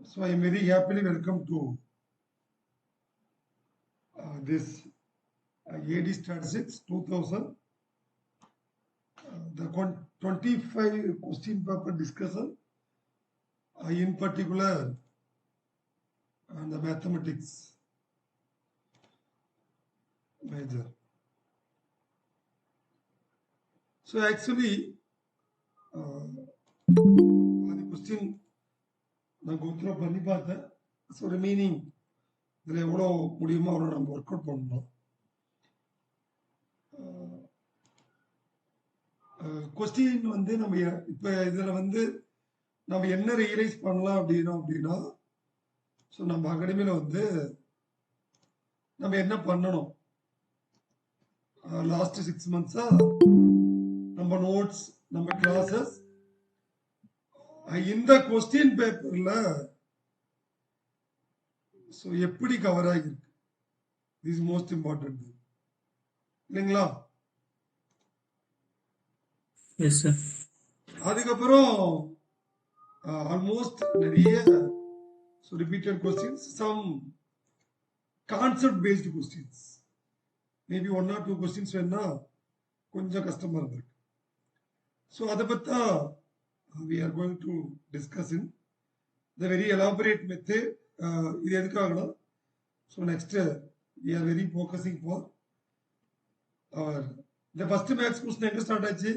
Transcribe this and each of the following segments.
So I am very happily welcome to this AD Statistics 2000, the 25 question paper discussion, in particular the mathematics major. So actually, the question நான் go through பண்ணி பார்த்தேன். So remaining இதில் எவ்வளோ முடியுமோ அவ்வளோ நம்ம work out பண்ணணும். Question வந்து நம்ம இப்போ இதில் வந்து நம்ம என்ன ரியலைஸ் பண்ணலாம் அப்படின்னா ஸோ நம்ம அகாடமியில் வந்து நம்ம என்ன பண்ணணும் லாஸ்ட் 6 months நம்ம நோட்ஸ் நம்ம கிளாஸஸ் இந்த கொஸ்டின் பேப்பர்ல ஸோ எப்படி கவர் ஆகிருக்கு திஸ் மோஸ்ட் இம்பார்ட்டன்ட் இல்லைங்களா? அதுக்கப்புறம் ஆல்மோஸ்ட் நிறைய repeated questions, some concept based questions, maybe 1 or 2 கொஸ்டின்ஸ் வேணா கொஞ்சம் கஷ்டமா இருந்திருக்கு. ஸோ அதை பத்தா we are going to discuss in the very elaborate method. இது எதுக்காகனா so next we are very focusing for our the first maths question எங்க ஸ்டார்ட் ஆச்சு?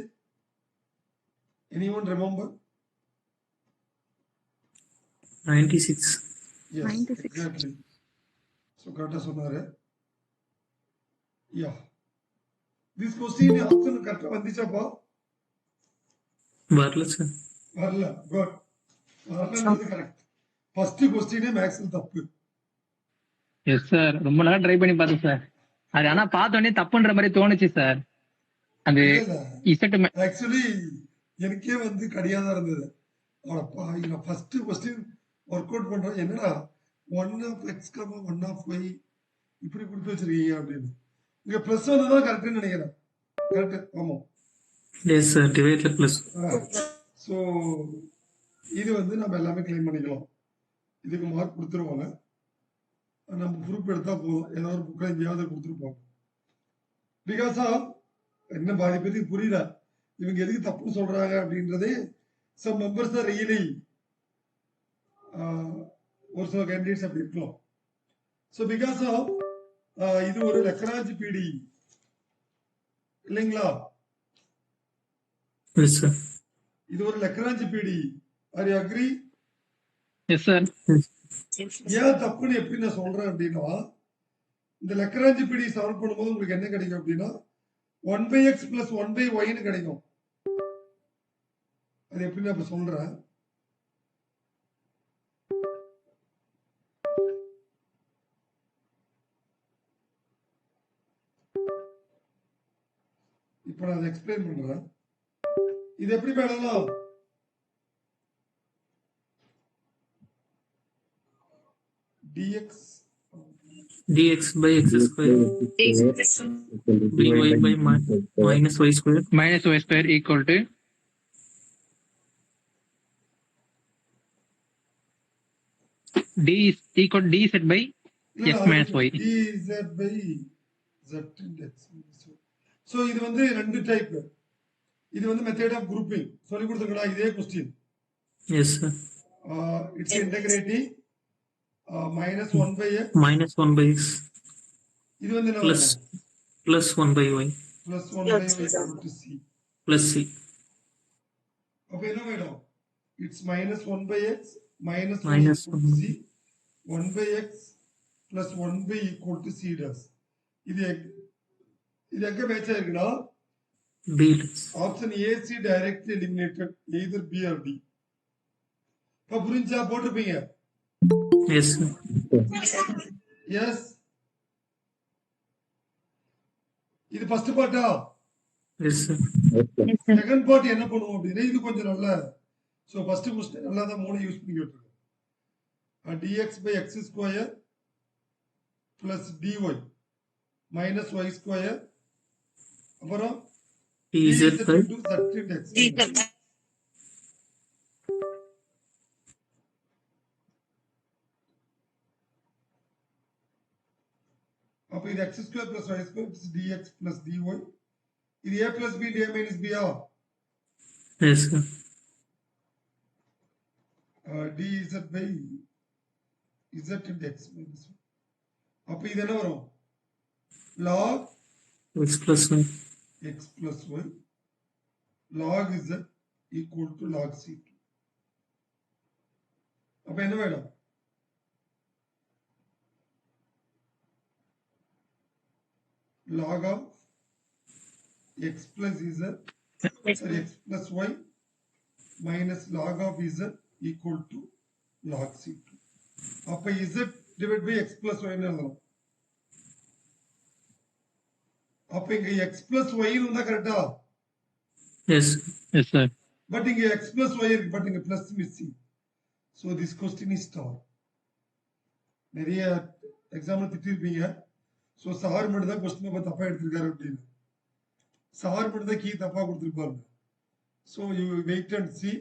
anyone remember? 96. Yes, 96. exactly. So கரெக்டா சொன்னாரு. Yeah, this question ஆப்ஷன் கரெக்டா வந்துச்சாப்பா? வரல sir. வரல. Good. வரலன்றது correct. First question மேக்ஸ்ல தப்பு. எஸ் சார், ரொம்ப நாளா ட்ரை பண்ணி பார்த்தேன் சார். அது ஆனா பார்த்தோன்னே தப்புன்ற மாதிரி தோணுச்சு சார். அது இசட் ஆக்சுவலி எனக்கே வந்து கடியாதா இருந்தது. அடப்பா இது ஃபர்ஸ்ட் क्वेश्चन ஒர்க் அவுட் பண்றேன், என்னடா 1 of x, 1 of y இப்படி கொடுத்து வச்சிருக்கீங்க அப்படின்னு. இங்க பிளஸ் தான் கரெக்ட்னு நினைக்கிறேன். கரெக்ட். ஆமா. எஸ் சார், டிவைட்ல பிளஸ். ஸோ இது வந்து நம்ம எல்லாமே கிளைம் பண்ணிக்கலாம். இதுக்கு மார்க் கொடுத்துருவாங்க. நம்ம ப்ரூஃப் எடுத்தா போதும், ஏதாவது ஒரு புக்கில் எங்கேயாவது கொடுத்துருப்பாங்க. பிகாஸ் ஆஃப் என்ன பாதிப்பதுக்கு புரியல இவங்க எதுக்கு தப்பு சொல்றாங்க அப்படின்றதே. சம் மெம்பர்ஸ் தான் ரியலி ஒரு சில கேண்டிடேட்ஸ் அப்படி இருக்கலாம். ஸோ பிகாஸ் ஆஃப் இது ஒரு லெக்ராஜ் பிடி இல்லைங்களா? Yes sir. இது ஒரு லெக்ராஜ் பிடி. R you agree? Yes sir. ஏன் தப்புன்னு எப்படி நான் சொல்றேன் அப்படின்னா, இந்த லெக்ராஜ் பிடி சால்வ் பண்ணும்போது உங்களுக்கு என்ன கிடைக்கும் அப்படின்னா 1/x + 1/y கிடைக்கும். அது எப்படி நான் இப்ப சொல்றேன். இப்ப நான் எக்ஸ்பிளைன் பண்றேன். இது எப்படி பண்ணலாம்? dx by x square by minus y square equal to d is equal to dz by x minus y. dz by z index. So இது வந்து ரெண்டு டைப். இது வந்து மெத்தட் ஆஃப் குரூப்பிங் சொல்லி கொடுத்துருக்கா இதே question. Yes sir. It's integrating -1/x இது வந்து என்ன plus 1/y +1/y c plus c. அப்ப என்ன ஆயிடும்? It's -1/x minus -1 c 1/x plus 1/y = c does. இது எங்க மேட்ச் ஆயிருக்குன்னா b. Option A C directly eliminated either B or D. இப்ப புரிஞ்சா போட்டுப்பீங்க. Yes sir. எஸ். இது ஃபர்ஸ்ட் பார்ட்டா? Yes sir. செகண்ட் பார்ட் என்ன பண்ணுவோம் அப்படின்னா இது கொஞ்சம் நல்ல. சோ ஃபர்ஸ்ட் क्वेश्चन நல்லா தான் மூணு யூஸ் பண்ணி கேட்டிருக்கோம். dx by x square plus dy minus y square அப்புறம் dz by into z index. அப்ப இது x square plus y square is dx plus dy. இது a plus b into a minus b ah? Yes, sir. dz by z into x minus 1. அப்ப இது என்ன வரும்? log X plus Y. x plus y log z equal to log c2. அப்ப என்ன வேணும்? log of x plus z, sorry, x plus y minus log of z equal to log c2. அப்ப z divided by x plus y ன்னு எழுதலாம். அப்ப இங்க x plus y இருந்தா கரெக்டா? Yes. Yes, sir. பட் இங்க x plus y இருக்கு, but இங்க plus missing. So this question is star. நிறைய எக்ஸாம்பிள் திட்டிருப்பீங்க. ஸோ சார் மட்டும் தான் கொஸ்டின் பேப்பர் தப்பா எடுத்திருக்காரு அப்படின்னு. சார் மட்டும் தான் கீ தப்பா கொடுத்துருப்பாரு. So you wait and see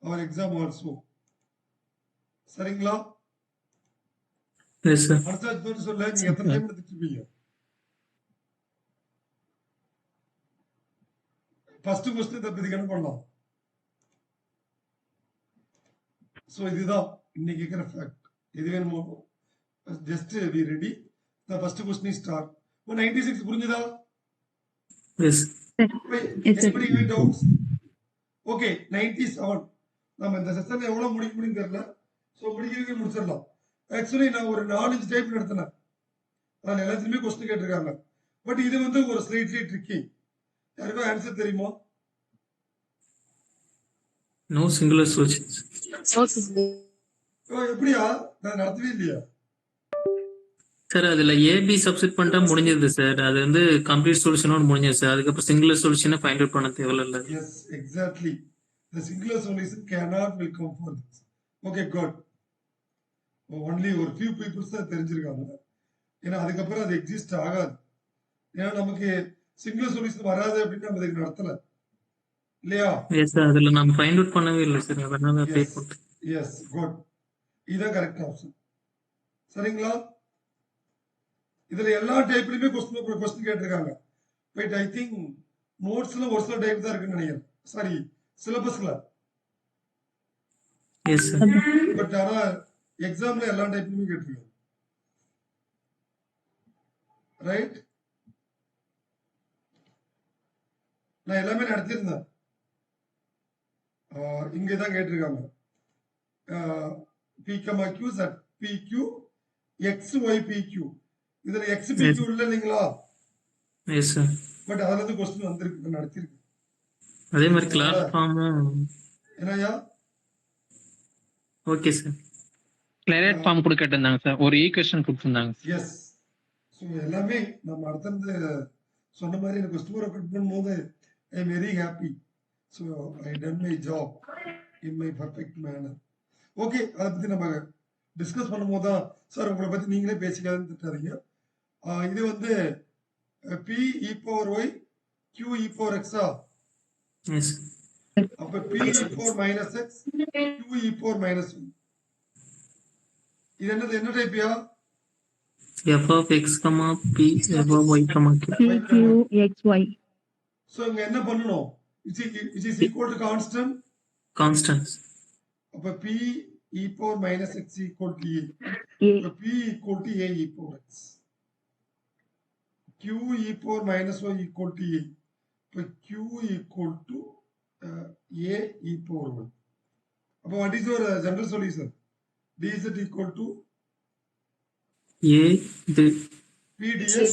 our exam also. சரிங்களா? Yes, sir. மனசாட்சி சொல்ல நீங்க எத்தனை டைம் எடுத்துருப்பீங்க? ஃபர்ஸ்ட் கொஸ்டின் தப்பதுக்கு என்ன பண்ணலாம்? ஸோ இதுதான் இன்னைக்கு இருக்கிற ஃபேக்ட். இது வேணுமோ just we ready. The first question is start. 96 புரிஞ்சுதா? Yes. Anybody have doubts? Okay, 97. நம்ம இந்த செஷன் எவ்வளவு முடிக்க முடியும் தெரியல. ஸோ முடிக்கிறதுக்கு முடிச்சிடலாம். ஆக்சுவலி நான் ஒரு 4-5 டைப் நடத்தினேன். அதில் எல்லாத்துலயுமே கொஸ்டின் கேட்டிருக்காங்க. பட் இது வந்து ஒரு ஸ்லைட்லி ட்ரிக்கி. யாருக்கும் ஆன்சர் தெரியுமா? No singular solutions. எப்படியா? நான் நடத்தவே இல்லையா? சார் அதுல ஏபி சப்ஸ்டிட் பண்ணிட்டா முடிஞ்சது சார். அது வந்து கம்ப்ளீட் சொல்யூஷனோட முடிஞ்சது சார். அதுக்கப்புறம் சிங்குலர் சொல்யூஷனை ஃபைண்ட் அவுட் பண்ண தேவையில்ல. Yes, exactly. The singular solution cannot will come for this. Okay, good. Only ஒரு few people தான் தெரிஞ்சிருக்காங்க. ஏன்னா அதுக்கப்புறம் அது எக்ஸிஸ்ட் ஆகாது. ஏன்னா நமக்கு சிங்குலர் சொல்யூஷன் வராது அப்படின்னு நம்ம இதுக்கு நடத்தல இல்லையா? எஸ் சார், அதுல நம்ம ஃபைண்ட் அவுட் பண்ணவே இல்லை சார். அதனால அப்படியே போட்டு. Yes, good. இதுதான் கரெக்ட் ஆப்ஷன். சரிங்களா? இதுல எல்லா டைப்லயுமே கொஸ்டின் கேட்டிருக்காங்க. பட் ஐ திங்க் நோட்ஸ்ல ஒரு சில டைப் தான் இருக்குன்னு நினைக்கிறேன். சாரி, சிலபஸ்ல. Yes sir. பட் ஆனா எக்ஸாம்ல எல்லா டைப்லயுமே கேட்டிருக்காங்க. ரைட்? நான் எல்லாமே நடத்திருந்தேன். இங்கதான் கேட்டிருக்காங்க. P, Q, Z, PQ, X, Y, PQ. இதுல X, PQ இல்ல இல்லைங்களா? Yes sir. பட் அதுல இருந்து கொஸ்டின் வந்திருக்கு, நடத்திருக்கு. அதே மாதிரி கிளாஸ் ஃபார்மும். என்னையா? Okay sir. கிளாரேட் ஃபார்ம் கூட கேட்டிருந்தாங்க சார். ஒரு ஈக்குவேஷன் கொடுத்திருந்தாங்க. எஸ். ஸோ எல்லாமே நம்ம அடுத்தது சொன்ன மாதிரி எனக்கு கொஸ்டின் ரெக்கார்ட் பண்ணும்போது I am very happy. So I done my job in my perfect manner. Okay, அதை பத்தி நம்ம டிஸ்கஸ் பண்ணும்போது தான் சார் உங்களை பத்தி நீங்களே பேசிக்காதுன்னு திட்டாதீங்க. இது வந்து P e power y Q e power x ஆ? எஸ். அப்ப P e power minus x Q e power minus 1. இது என்னது, என்ன டைப்யா? f of x, p f of y, q. PQXY. So இங்க என்ன பண்ணணும்? which is equal to constant. Constants. அப்ப P e power minus x equal to a. A. அப்ப P equal to a e power x. Q e power minus y equal to a. அப்ப Q equal to a e power y. அப்ப what is your general solution? dz equal to a the p dx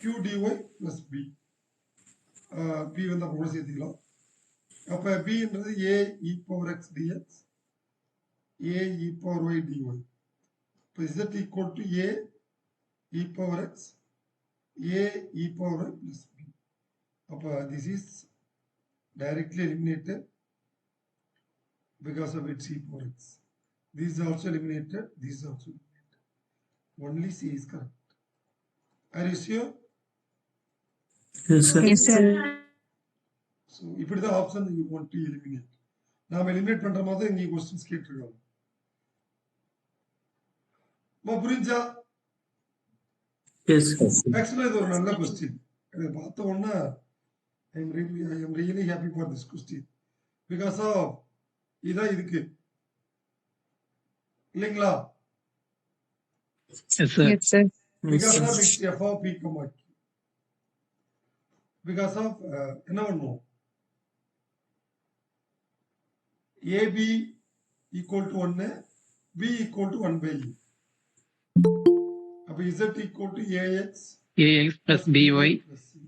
q dy plus b. b வந்து அப்ப கூட சேர்த்துக்கலாம். அப்ப b என்றது a e power x dx a e power y dy. அப்ப z equal to a e power x a e power y plus b. அப்ப this is directly eliminated because of its e power x. This is also eliminated, this is also eliminated. Only C is correct. Are you sure? yes sir. Yes, sir. So இப்படிதான் option you want to eliminate. நாம eliminate பண்ற மாதிரி இங்க questions கேட்டிருக்காங்க. புரிஞ்சா? S ஆக்சுவலா இது ஒரு நல்ல கொஸ்டின். எனக்கு பார்த்த உடனே I am really happy for this question because of இதான் இருக்கு இல்லைங்களா? Yes sir. Yes, sir. Because of it's F of P comma Q. Because of என்ன பண்ணுவோம், AB equal to 1, B equal to 1 by E. அப்ப Z equal to AX AX plus BY plus C.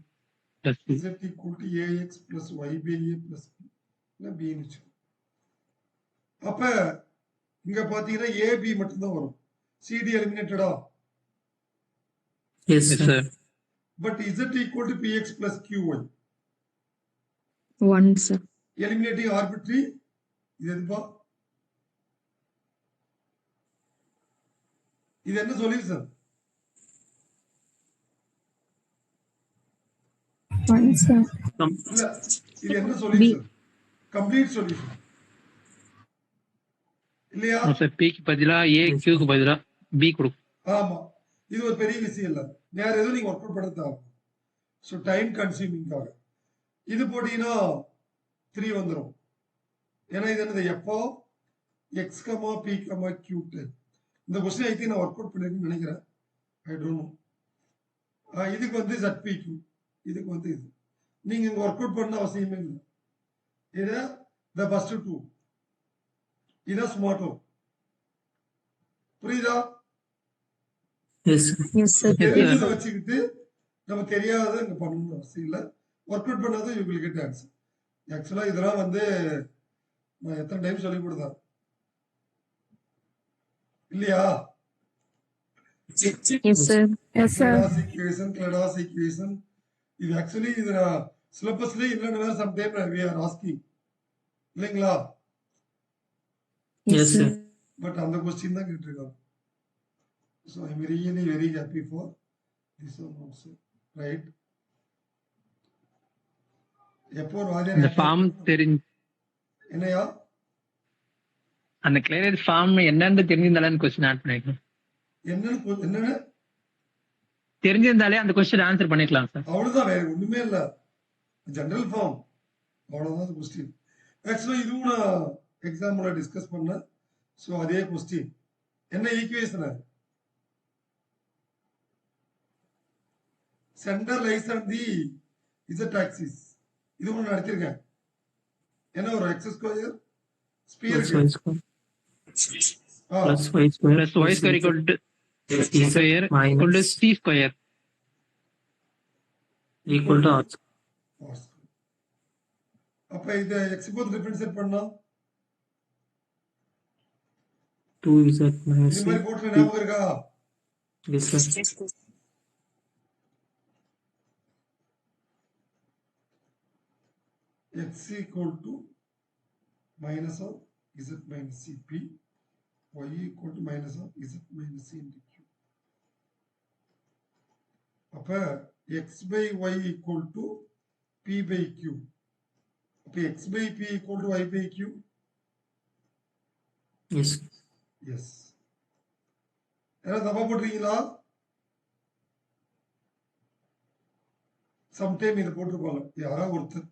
plus C. Z equal to AX plus Y by A plus B. இல்ல B ன்னு வச்சுக்கோ. அப்ப இங்க பாத்தீங்கன்னா AB மட்டும்தான் வரும். CD eliminated ஆ? Yes Yes, sir sir. But Z equal to PX plus QY. One, sir. Eliminating arbitrary. இது எதுப்பா? இது என்ன சொல்யூஷன்? One, sir. இல்ல இது என்ன சொல்யூஷன்? கம்ப்ளீட் சொல்யூஷன் இல்லையா? No, sir. P க்கு பதிலா A, Q க்கு பதிலா B கொடுக்கும். ஆமா, இது ஒரு பெரிய விஷயம் இல்ல. வேற எதுவும் நீங்க ஒர்க் அவுட் பண்ண தேவை. ஸோ டைம் கன்சியூமிங்காக இது போட்டீங்கன்னா 3 வந்துடும். ஏன்னா இது என்னது F of X comma P comma Q time. இந்த கொஸ்டின் ஐ திங்க் நான் ஒர்க் அவுட் பண்ணிருக்கேன்னு நினைக்கிறேன். I don't know. இதுக்கு வந்து ZP கியூ, இதுக்கு வந்து இது நீங்க இங்க ஒர்க் அவுட் பண்ண அவசியமே இல்லை. இது த ஃபர்ஸ்ட் 2 இதான் ஸ்மார்ட் ஒர்க். புரியுதா? Yes Yes, sir. தெரிஞ்சதை வச்சுக்கிட்டு நம்ம தெரியாத இங்க பண்ணணும்னு அவசியம் இல்லை. ஒர்க் அவுட் பண்ணாதான் யூ வில் கெட் ஆன்சர். ஆக்சுவலா இதெல்லாம் வந்து நான் எத்தனை டைம் சொல்லி கொடுத்தேன் இல்லையா? Yes, sir. Yes, sir. Class equation இது ஆக்சுவலி இது நான் சிலபஸ்லயே இல்லைன்னு some time we are asking இல்லைங்களா? Yes, yes sir. Sir but அந்த கொஸ்டின் தான் கேட்டிருக்காங்க. So I am really very happy for this one also. Right? எப்போ ஒரு அந்த வாரியார் ஃபார்ம் தெரிஞ்சு என்னையா அந்த கிளியரன்ஸ் ஃபார்ம் என்னன்னு தெரிஞ்சிருந்தாலே கொஸ்டின் ஆட் பண்ணிக்கலாம். என்னன்னு தெரிஞ்சிருந்தாலே அந்த கொஸ்டின் ஆன்சர் பண்ணிக்கலாம் சார். அவ்வளவுதான், வேற ஒண்ணுமே இல்ல. ஜெனரல் ஃபார்ம் அவ்வளவுதான் கொஸ்டின். ஆக்சுவலா இதுவும் நான் எக்ஸாம்பிள் டிஸ்கஸ் பண்ணேன். ஸோ அதே கொஸ்டின் என்ன equation? Center lies on the Z axis. இது ஒன்று நடத்திருக்கேன். என்ன ஒரு X square sphere +y square +y square Plus Y square equal to Z square equal to C square. Equal to R அப்ப இத எக்ஸ் போத் டிஃபரன்ஷியேட் பண்ணா 2z இது minus மாதிரி போட்டு ஞாபகம் இருக்கா? Yes sir x equal to minus of z minus cp, y equal to minus of z minus c into q. அப்ப x by y equal to p by q. அப்ப x by p equal to y by q. Yes Yes. யாராவது தப்பா போட்டிருக்கீங்களா? Sometime இதை போட்டிருப்பாங்க யாராவது ஒருத்தர்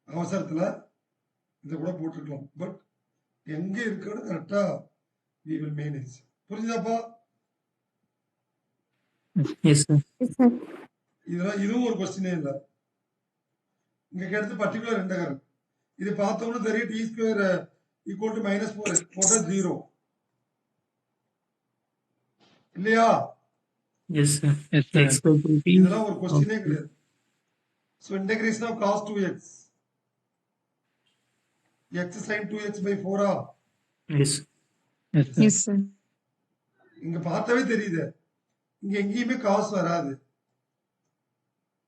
அவசரத்துல இதை கூட போட்டிருக்கலாம். பட் எங்க இருக்குன்னு கரெக்டா we will manage. புரிஞ்சுதாப்பா? Yes sir Yes, sir. இதெல்லாம் இதுவும் ஒரு கொஸ்டினே இல்ல. இங்க கேட்டது பர்டிகுலர் இன்டகரல். இது பார்த்தோம்னா தெரியும் டி ஸ்கொயர் ஈக்குவல் டு -4 போட்டா 0 இல்லையா? S sir Yes, sir. x by 2p இதெல்லாம் ஒரு கொஸ்டினே கிடையாது. So integration of cos 2x x sin 2x by 4 yes Yes, sir. Yes, sir. இங்க பார்த்தாவே தெரியுது. இங்க எங்கேயுமே காசு வராது.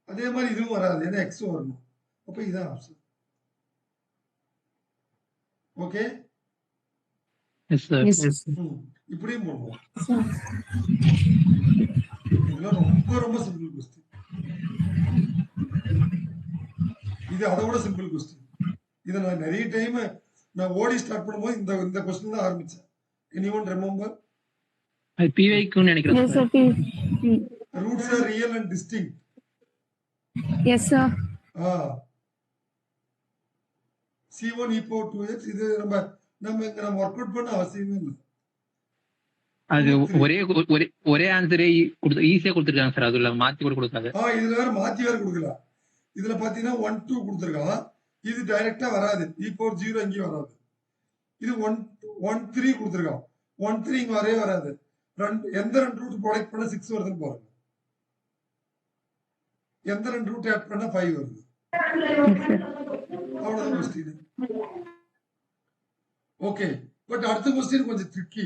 அதே மாதிரி இதுவும் வராது. ஏன்னா எக்ஸ் வரணும். அப்ப இதான் option. Okay, Yes, sir. Yes, yes இப்படியும் போடுவோம். sir. இதெல்லாம் ரொம்ப ரொம்ப சிம்பிள் கொஸ்டின். இது அதை விட சிம்பிள் கொஸ்டின். இதை நான் நிறைய டைம் நான் ஓடி ஸ்டார்ட் பண்ணும்போது இந்த கொஸ்டின் தான் ஆரம்பிச்சேன். Anyone remember? அது PY க்குன்னு நினைக்கிறேன் Yes, sir. sir. roots are real and distinct. Yes, sir. C1 e power 2x இது நம்ம ஒர்க் அவுட் பண்ண அவசியமே இல்லை. அது 2, 3. ஒரே ஆன்சரே ஈஸியா கொடுத்துருக்காங்க சார். அதுல மாத்தி கூட கொடுக்காது. இதுல வேற மாத்தி வேற கொடுக்கல. இதுல பாத்தீங்கன்னா 1 2 கொடுத்துருக்கான். இது டைரக்டா வராது. e power 0 எங்கேயும் வராது. இது 1 3 கொடுத்துருக்கான். 1 3 இங்க வரவே வராது. எந்த ரெண்டு ரூட் ப்ராடக்ட் பண்ண 6 வருதுன்னு பாருங்க. எந்த ரெண்டு ரூட் ஆட் பண்ண 5 வருது. Yes, sir. அவ்வளவுதான் கொஸ்டின். ஓகே, பட் அடுத்த கொஸ்டின் கொஞ்சம் ட்ரிக்கி.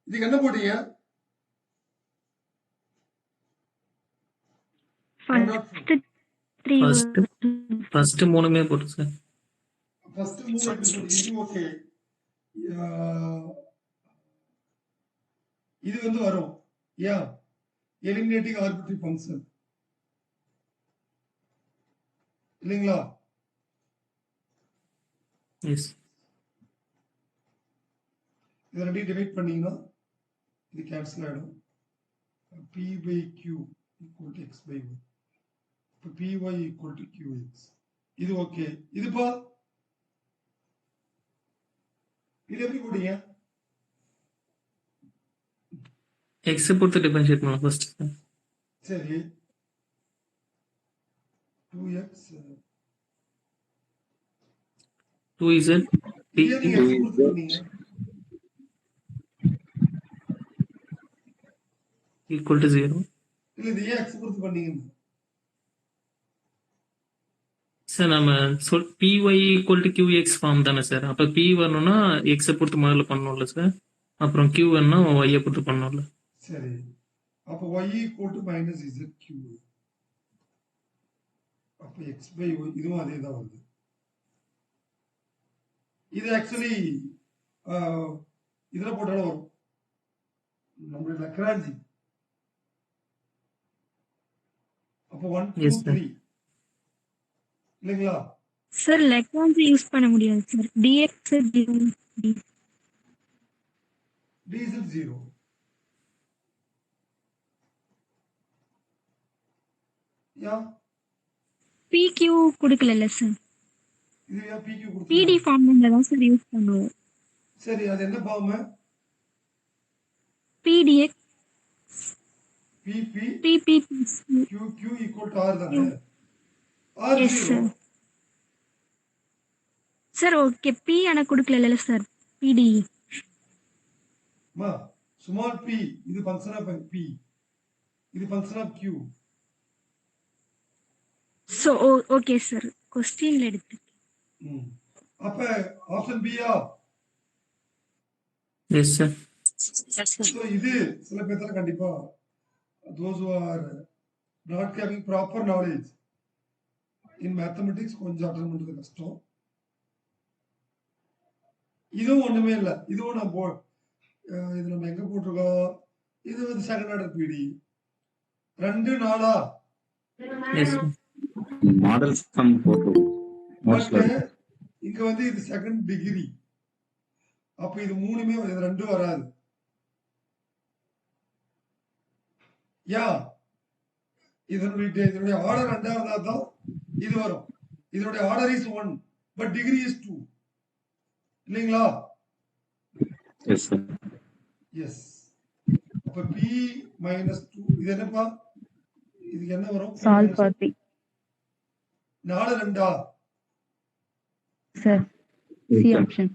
இதுக்கு என்ன போட்டீங்க? ஃபர்ஸ்ட் மூணுமே போட்டு சார். ஃபர்ஸ்ட் 3 எப்படி போட்டீங்க? ஓகே, இது வந்து வரும். எலிமினேட்டிங் ஆர்பிட்ரரி ஃபங்க்ஷன் இல்லைங்களா? எஸ். இது ரெண்டையும் டிவைட் பண்ணீங்கன்னா இது கேன்சல் ஆயிடும். p by q equal to x by y. இப்போ py equal to qx. இது ஓகே. இதுப்பா இது எப்படி போட்டீங்க? எக்ஸ் பொறுத்து டிஃபரன்ஷியேட் பண்ணலாம் ஃபர்ஸ்ட். சரி, 2x 2z இதை நீங்க x கொடுத்து பண்ணீங்க. Equal to 0. இல்ல இது ஏன் x கொடுத்து பண்ணீங்க? சார் நம்ம py equal to qx form தானே சார். அப்ப p வரணும்னா x பொறுத்து முதல்ல பண்ணணும்ல சார். அப்புறம் q வேணும்னா y பொறுத்து பண்ணணும்ல. சரி, அப்ப y equal to minus zq. அப்ப x by y இதுவும் அதே தான் வருது. இது ஆக்சுவலி இதுல போட்டாலும் வரும். நம்மளுடைய லக்ராஞ்சி. அப்ப 1 2 Yes, sir. 3 இல்லைங்களா? சார் லெக்ராஞ்சி யூஸ் பண்ண முடியாது sir. dx d is 0. Yeah pq கொடுக்கல சார். இது ஏன் pq pd கொடுத்து? ஃபார்ம்ல தான் சார் யூஸ் பண்ணுவோம். சரி, அது என்ன form? pdx pp pp q equal to r தானே? r Yes, 0. sir. Sir okay, p ஆனா கொடுக்கல சார். pd மா ஸ்மால் p இது ஃபங்க்ஷன் ஆஃப் p, இது function of q. So okay sir, क्वेश्चनல எடுத்து. அப்ப ஆப்ஷன் B யா? Yes sir. So இது சில பேர்த்தால கண்டிப்பா those who are not having proper knowledge in mathematics கொஞ்சம் அட்டன் பண்றது கஷ்டம். இதுவும் ஒண்ணுமே இல்லை. இதுவும் இது நம்ம எங்க போட்டிருக்கோம்? இது வந்து செகண்ட் ஆர்டர் பிடி 2 4 எஸ் சார். மாடல் சம் போட்டு மோஸ்ட்லி இங்க வந்து இது செகண்ட் டிகிரி. அப்ப இது மூணுமே இது ரெண்டும் வராது. யா இதனுடைய ஆர்டர் 2 இருந்தா தான் இது வரும். இதனுடைய order is 1 but degree is 2 இல்லைங்களா? Yes sir. எஸ். அப்ப p minus 2 இது என்னப்பா? இதுக்கு என்ன வரும்? Solve party 4 2 sir. C option.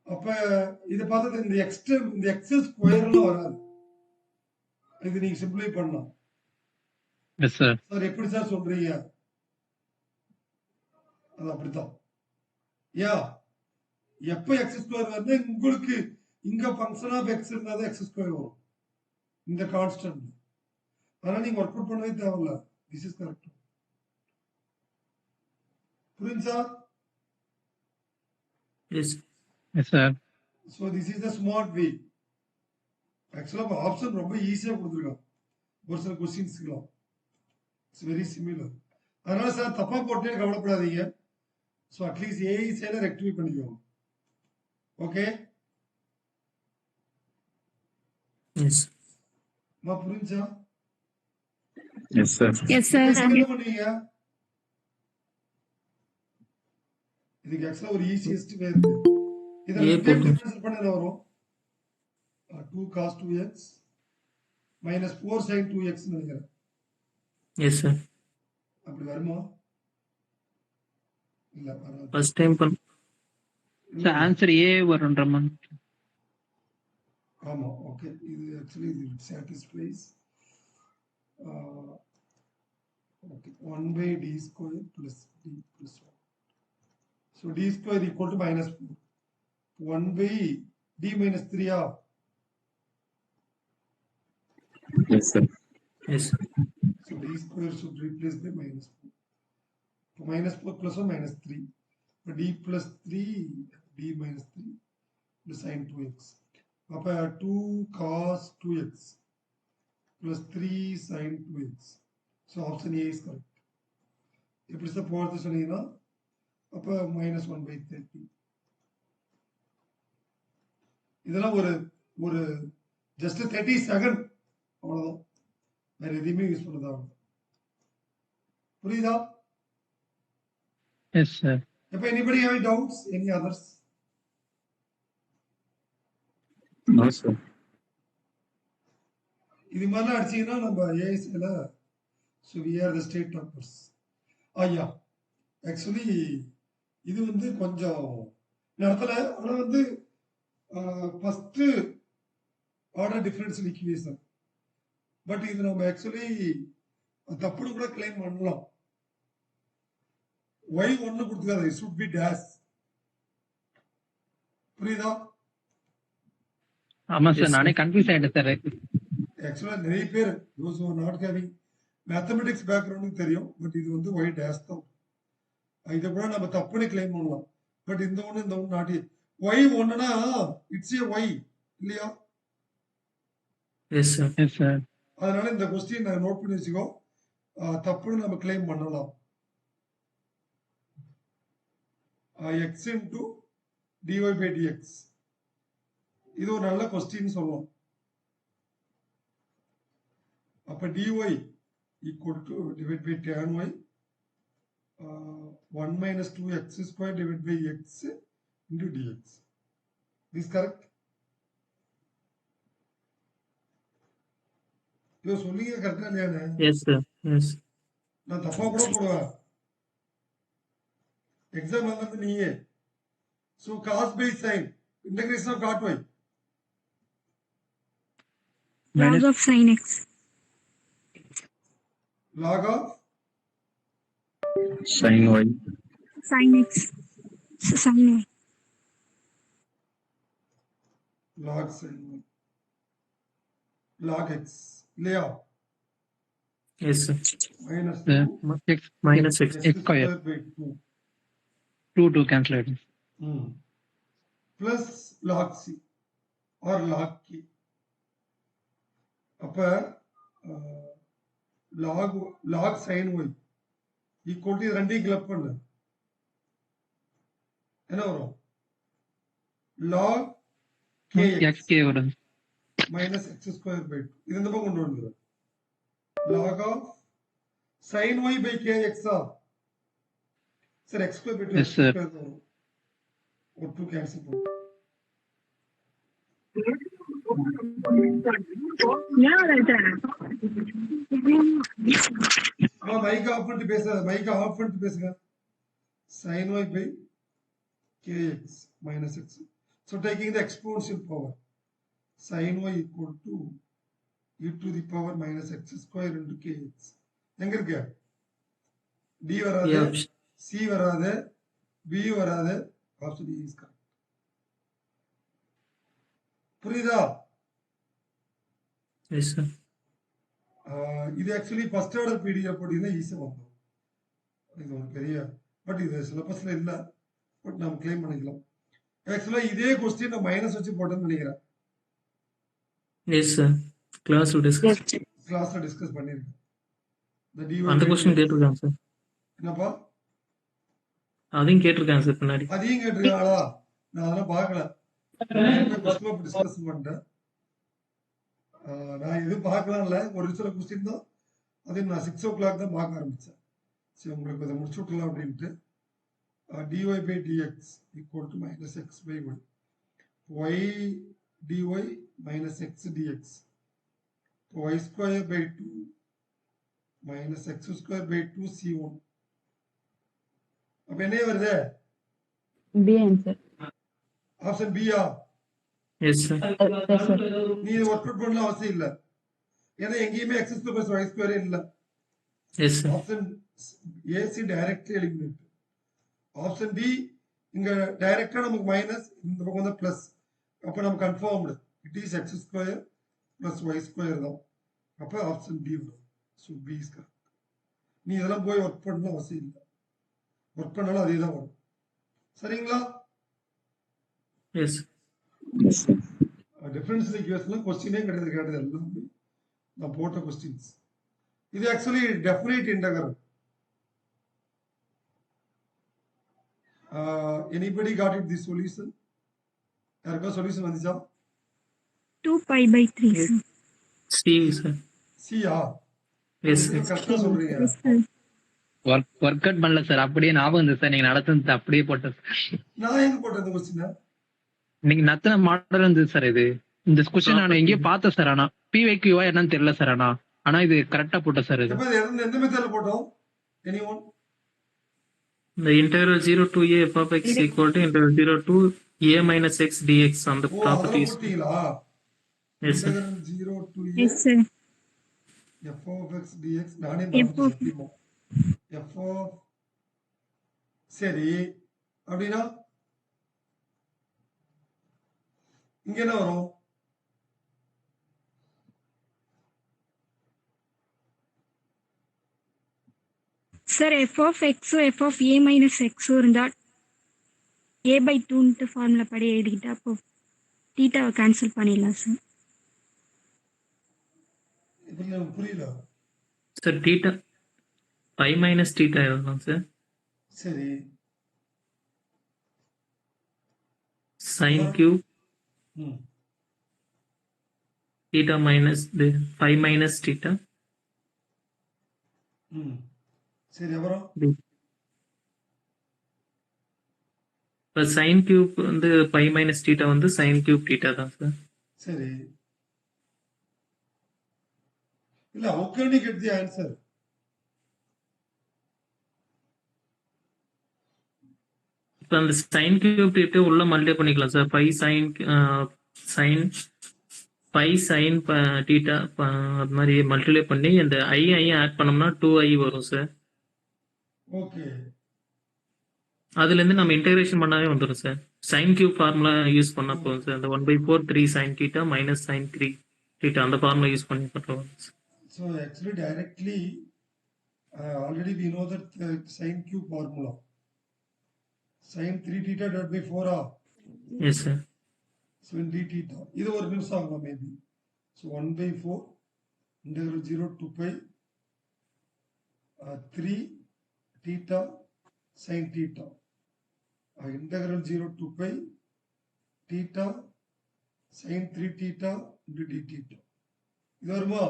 அப்ப இது பார்த்தா இந்த எக்ஸ் ஸ்கொயர்லாம் வராது. இது நீங்க சிம்பிளை பண்ணலாம். Yes sir. சார் எப்படி சார் சொல்றீங்க? அது அப்படித்தான். யா எப்ப எக்ஸ் ஸ்கொயர் வருது உங்களுக்கு இங்க ஃபங்க்ஷன் ஆஃப் எக்ஸ் இருந்தா தான் எக்ஸ் ஸ்கொயர் வரும் இந்த கான்ஸ்டன்ட். அதனால நீங்க ஒர்க் அவுட் பண்ணவே தேவையில்ல. This is correct. புரிஞ்சா? Yes. Yes sir. So this is the smart way. ஆக்சுவலா ஆப்ஷன் ரொம்ப ஈஸியா கொடுத்துருக்கான் ஒரு சில கொஸ்டின்ஸ்க்குலாம். It's very similar. அதனால சார் தப்பா போட்டே கவலைப்படாதீங்க. ஸோ அட்லீஸ்ட் ஏஐ சைட ரெக்டிஃபை பண்ணிக்கோங்க. ஓகே. எஸ். புரிஞ்சா? Yes, sir. எஸ் இப்ப சார். என்ன பண்ணுவீங்க? இதுக்கு ஆக்சுவலா ஒரு ஈஸியஸ்ட் வே இருக்கு. இதை A ரெண்டு போட்டு டிஃபரன்ஸ் பண்ண என்ன வரும்? 2 cos 2x minus 4 sin 2x நினைக்கிறேன். Yes sir. அப்படி வருமா? இல்ல வராது. First time sir answer A வரும்ன்ற மாதிரி. ஆமா, ஓகே. இது ஆக்சுவலி இது satisfies okay 1 by d square plus d plus 1. So d square equal to minus 4. 1 by d minus 3 ah. Yes, sir. Yes. So d square should replace by minus 4. So minus 4 plus 1 minus 3. So d plus 3 d minus 3 plus sin 2x. அப்ப 2 cos 2x plus 3 sin 2x. So option A is correct. எப்படி sir போகிறது சொன்னீங்கன்னா அப்ப minus 1 by 30. இதெல்லாம் ஒரு ஒரு just 30 second அவ்வளவுதான், வேற எதையுமே யூஸ் பண்ணதா. புரியுதா? Yes sir. இப்ப anybody have any doubts? Any others? No, sir. இது மாதிரிலாம் அடிச்சீங்கன்னா நம்ம ஏஎஸ்ல so we are the state toppers. ஐயா ஆக்சுவலி இது வந்து கொஞ்சம் இடத்துல ஆனா வந்து first order differential equation, but இது நம்ம ஆக்சுவலி தப்புன்னு கூட கிளைம் பண்ணலாம். ஒய் ஒன்னு கொடுத்துக்காது, இட் சுட் பி டேஷ். புரியுதா? ஆமா Yes, சார், sir. நானே கன்ஃபியூஸ் ஆயிட்டேன் சார். ஆக்சுவலா நிறைய பேர் those who are not having mathematics background தெரியும், பட் இது வந்து ஒய் டேஷ் தான். இதை கூட நம்ம தப்புன்னு கிளைம் பண்ணலாம், பட் இந்த ஒண்ணு நாட்டி ஒய் ஒண்ணுனா இட்ஸ் ஏ ஒய் இல்லையா? S sir. Yes sir. அதனால இந்த கொஸ்டின் நான் நோட் பண்ணி வச்சுக்கோ, தப்புன்னு நம்ம கிளைம் பண்ணலாம். X into dy by dx, இது ஒரு நல்ல கொஸ்டின் சொல்லலாம். அப்ப dy equal to divide by tan y 1 minus 2x square divided by x into dx. This correct? இது சொல்லிங்க கரெக்டா இல்லையானே? S sir. எஸ். நான் தப்பா கூட போடுவேன், எக்ஸாம் வந்து நீயே. So cos by sin, integration of cot y, log of sin x. log of Sin y. Sin x. Sin y. log sin y, log x இல்லையா? S sir. minus X minus X. x square. square by 2 2 cancel ஆயிடும். plus log c or log k. அப்ப log sin y equal to ரெண்டையும் club பண்ணு, என்ன வரும்? log kx X K வரும். minus x square by 2. இது இந்த பக்கம் கொண்டு வந்துரு. log of sin y by kx sir x square by 2 Yes, sir. வரும். ஒரு 2 கேன்சல் பண்ணு. மைக் ஆஃப் பண்ணிட்டு பேசாத, மைக் ஆஃப் பண்ணிட்டு பேசுங்க. sin y by kx minus x. So taking the exponential power, sin y equal to e to the power minus x square into kx. எங்க இருக்கு? d வராது, c வராது, b வராது, option e is correct. புரியுதா? Yes sir. இது actually first order PDF போட்டீங்கன்னா ஈஸியாக வந்துடும். இது ஒரு பெரிய, பட் இது சிலபஸ்ல இல்லை, பட் நம்ம கிளைம் பண்ணிக்கலாம். ஆக்சுவலா இதே கொஸ்டின் நான் மைனஸ் வச்சு போட்டேன்னு நினைக்கிறேன். Yes sir. கிளாஸ்ல டிஸ்கஸ் கிளாஸ்ல டிஸ்கஸ் பண்ணிருக்கேன். அந்த क्वेश्चन கேட்டிருக்காங்க சார். என்னப்பா? அதையும் கேட்டிருக்காங்க சார் பின்னாடி. அதையும் கேட்டிருக்காங்களா? நான் அதெல்லாம் பார்க்கல, டிஸ்கஸ் பண்ணிட்டேன். நான் எதுவும் பார்க்கலாம்ல, ஒரு சில கொஸ்டின் தான். அது நான் 6 o'clock தான் பார்க்க ஆரம்பிச்சேன். சரி உங்களுக்கு இதை முடிச்சு விட்டுலாம் அப்படின்ட்டு. dy by dx equal to minus x by y. y dy minus x dx. y square by 2 minus x square by 2 c1. அப்ப என்ன வருது? B answer. ஆப்ஷன் பியா? Yes sir. Yes, sir. நீ இது ஒர்க் அவுட் பண்ணலாம் அவசியம் இல்ல. ஏன்னா எங்கேயுமே x square plus y square இல்ல. Yes sir. Option AC directly eliminate. Option D இங்க டைரக்டா நமக்கு மைனஸ், இந்த பக்கம் வந்து பிளஸ். அப்ப நம்ம confirmed it is X square plus Y square தான். அப்ப ஆப்ஷன் டி வரும். So B is correct. நீ இதெல்லாம் போய் ஒர்க் பண்ணலாம் அவசியம் இல்லை. ஒர்க் பண்ணாலும் அதே தான் வரும். சரிங்களா? எஸ். Yes, sir. டிஃபரன்ஷியல் ஈக்குவேஷன்ல கொஸ்டினே கிடையாது, கேட்டது எல்லாமே நான் போட்ட கொஸ்டின்ஸ். இது actually definite integral. Anybody got it the solution? யாருக்கா சொல்யூஷன் வந்துச்சா? 2 pi by 3 sir. C sir. Chia? Yes sir. கரெக்டா சொல்றீங்க. Yes, sir. ஒர்க் அவுட் பண்ணல சார், அப்படியே ஞாபகம் இருந்தது சார், நீங்க நடத்துனது அப்படியே போட்டேன் சார். நான் எங்க போட்டேன் இந்த கொஸ்டின்? நீங்க நடத்தின மாடல் இருந்தது சார். இது இந்த கொஸ்டின் நான் எங்கேயோ பார்த்தேன் சார். ஆனா பிவைக்யூவா என்னன்னு தெரியல சார். ஆனா இது கரெக்டா போட்டேன் சார். இது எந்த மெத்தட்ல போட்டோம்? எனிஒன்? இந்த integral 0 to a f of x equal to integral 0 to a minus x dx அந்த ஓ, அதெல்லாம் ப்ராப்பர்ட்டிஸ். போட்டீங்களா? Yes sir. Integral 0 to a Yes, sir. f of x dx. நானே F மறந்துட்டேன் of- சத்தியமா. f of சரி அப்படின்னா இங்க என்ன வரும்? Sir, f of x f of a minus x இருந்தா a by 2 ஃபார்முலா படி எழுதிக்கிட்டா அப்போ தீட்டாவை கேன்சல் பண்ணிடலாம் சார். இப்ப எனக்கு புரியல. Sir theta pi minus theta எழுதலாம் சார். சரி சைன் கியூப் ம் theta minus pi minus theta. ம் சரி அப்புறம் இப்போ சைன் கியூப் வந்து பை மைனஸ் தீட்டா வந்து சைன் கியூப் தீட்டா தான் சார். சரி இல்ல how can you get the answer? இப்போ அந்த சைன் கியூப் தீட்டா உள்ள மல்டிப்ளை பண்ணிக்கலாம் sir. Pi sine sine pi sine theta அது மாதிரி மல்டிப்ளை பண்ணி அந்த ஐ ஆட் பண்ணோம்னா 2i வரும் சார். ஓகே அதுல இருந்து நம்ம இன்டகிரேஷன் பண்ணாவே வந்துடும் sir. Sine cube formula use பண்ணா போதும் சார். அந்த 1/4 3 sine theta minus sine 3 theta அந்த ஃபார்முலா யூஸ் பண்ணி பண்ணுறோம். so actually directly already we know that sin cube formula sin 3 theta divided by 4 S sir. so in d theta இது ஒரு நிமிஷம் ஆகும் maybe. so 1/4 integral 0 to pi 3 theta sin theta integral 0 to pi theta sin 3 theta into d theta இது வருமா?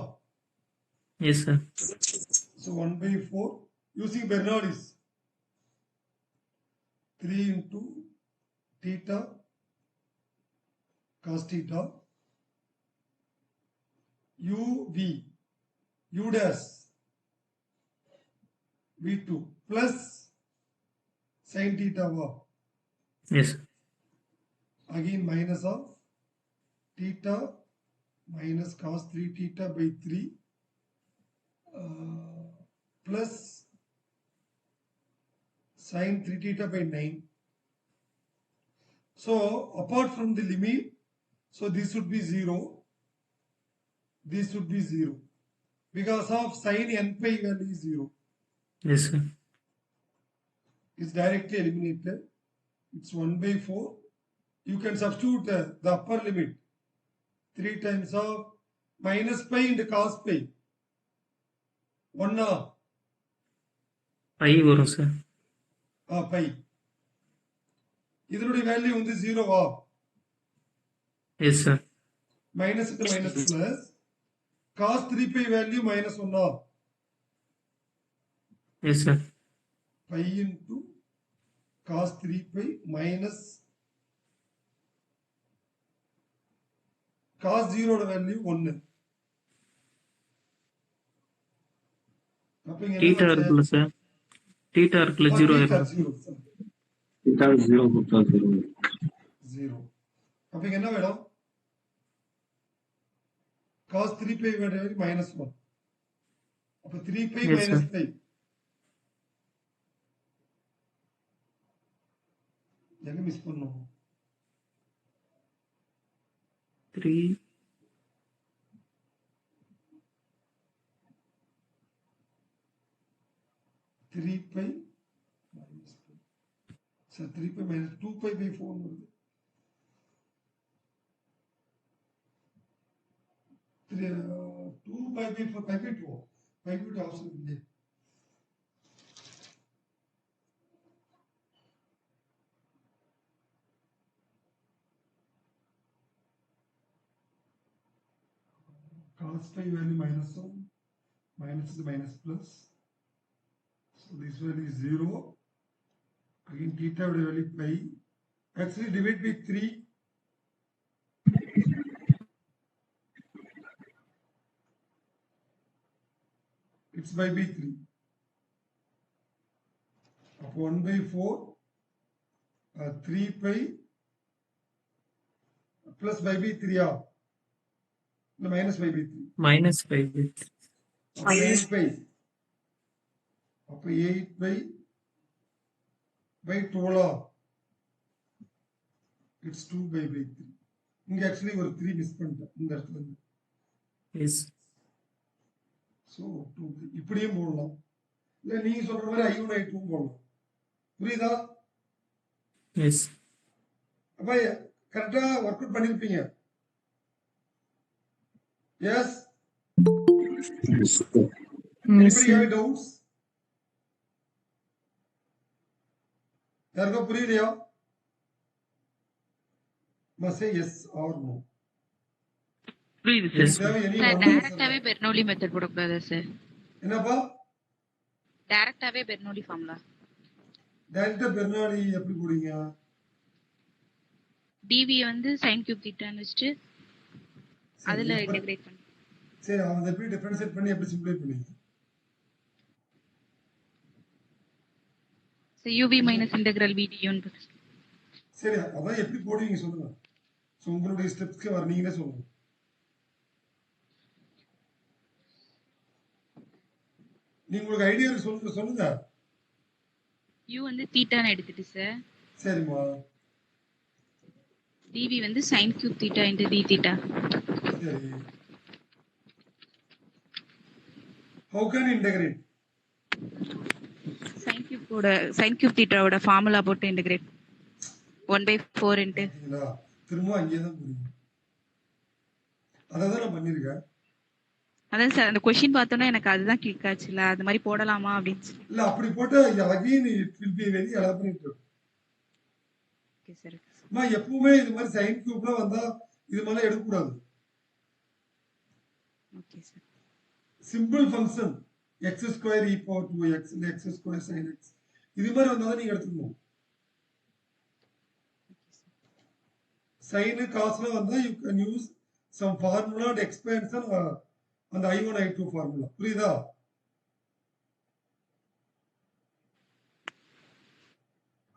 Yes sir. So 1/4 using Bernoulli's 3 into theta cos theta u v u dash v2 plus sin theta va yes again minus of theta minus cos 3 theta by 3 plus sin 3 theta by 9. So apart from the limit, so this would be 0, this would be 0 because of sin n pi value is 0. Yes sir. It's directly eliminated. It's 1/4. You can substitute the upper limit 3 times of minus pi into cos pi. 1 by வரும் sir. pi. இதனுடைய value வந்து 0 S sir. minus into minus plus cos 3 pi value minus 1 Yes, sir. pi into cos 3 pi minus cos 0 value 1. அப்ப இங்க என்ன Theta வருது? இருக்குல்ல sir, theta இருக்குல்ல, Oh, 0 theta ஆயிரும். 0. Theta 0 கொடுத்தா 0. 0. அப்ப இங்க என்ன வேணும்? cos 3 pi value minus 1. அப்ப 3 pi Yes, minus sir. 5. எங்க மிஸ் பண்ணோம்? 3 3 pi minus 2. Sir, 3 pi minus 2 pi by 4 வருது. 2 pi by 4 pi by 2. Pi by 2 option இல்லையே. Cos pi value minus 1, minus is minus plus. So this value is 0. Again theta value pi. Actually divide by 3. It's pi by 3. Of 1 by 4. 3 pi plus pi by 3 ஆ? இல்ல minus pi by 3. -5. அப்ப 8 pi. அப்ப 8 pi by 12 ah? It's 2 pi by 3. இங்க actually ஒரு 3 miss பண்ணிட்டேன் இந்த இடத்துல இருந்து. Yes. So 2 pi. இப்படியும் போடலாம். இல்ல நீங்க சொல்ற மாதிரி I1 I2 போடலாம். புரியுதா? Yes. அப்ப கரெக்டா ஒர்க் அவுட் பண்ணிருப்பீங்க. Yes. Yes, sir. Anybody have any doubts? யாருக்கா புரியலையா? Must say yes or no. புரியுது Yes, sir. sir. Any sir one டைரக்டாவே answer. பெர்னோலி மெத்தட் போடக்கூடாதா சார்? என்னப்பா? டைரக்டாவே பெர்னோலி ஃபார்முலா. டைரக்டா பெர்னாலி எப்படி போடுவீங்க? டிவி வந்து sin cube தீட்டான்னு வச்சுட்டு அதுல சரி, எப்ப- இன்டகிரேட் பண்ணி. சரி அவங்க எப்படி டிஃபரன்ஷியேட் பண்ணி எப்படி சிம்ப்ளிஃபை பண்ணுவீங்க? So uv minus integral vdu. சரி அதான் எப்படி போடுவீங்க சொல்லுங்க. ஸோ உங்களுடைய ஸ்டெப்ஸ்க்கு வர நீங்களே சொல்லுங்க. நீங்க உங்களுக்கு ஐடியா சொல்லுங்க சொல்லுங்க. u வந்து தீட்டான்னு எடுத்துட்டு சார். சரிம்மா. dv வந்து sin cube theta into d theta. சரி. How can you integrate? sin cube தீட்டாவோட ஃபார்முலா போட்டு இன்டகிரேட் 1/4 into. பாத்தீங்களா? திரும்ப அங்கேயே தான் புரியும். அதான் நான் பண்ணிருக்கேன். அதான் சார் அந்த கொஸ்டின் பார்த்தோன்னா எனக்கு அதுதான் கிளிக் ஆச்சுல, அது மாதிரி போடலாமா அப்படின்னு சொல்லி. இல்ல அப்படி போட்டா again it will be very elaborate. Okay sir. அம்மா எப்பவுமே இது மாதிரி சைன் கியூப்லாம் வந்தா இது மாதிரி எடுக்கக்கூடாது. Okay sir. Simple function X square E power 2x இல்ல எக்ஸ் ஸ்கொயர் சைன் எக்ஸ் இது மாதிரி வந்தாதான் நீங்க எடுத்துக்கணும். சைனு காசுல வந்தா you can use some formula and expansion அந்த I1 I2 ஃபார்முலா. புரியுதா?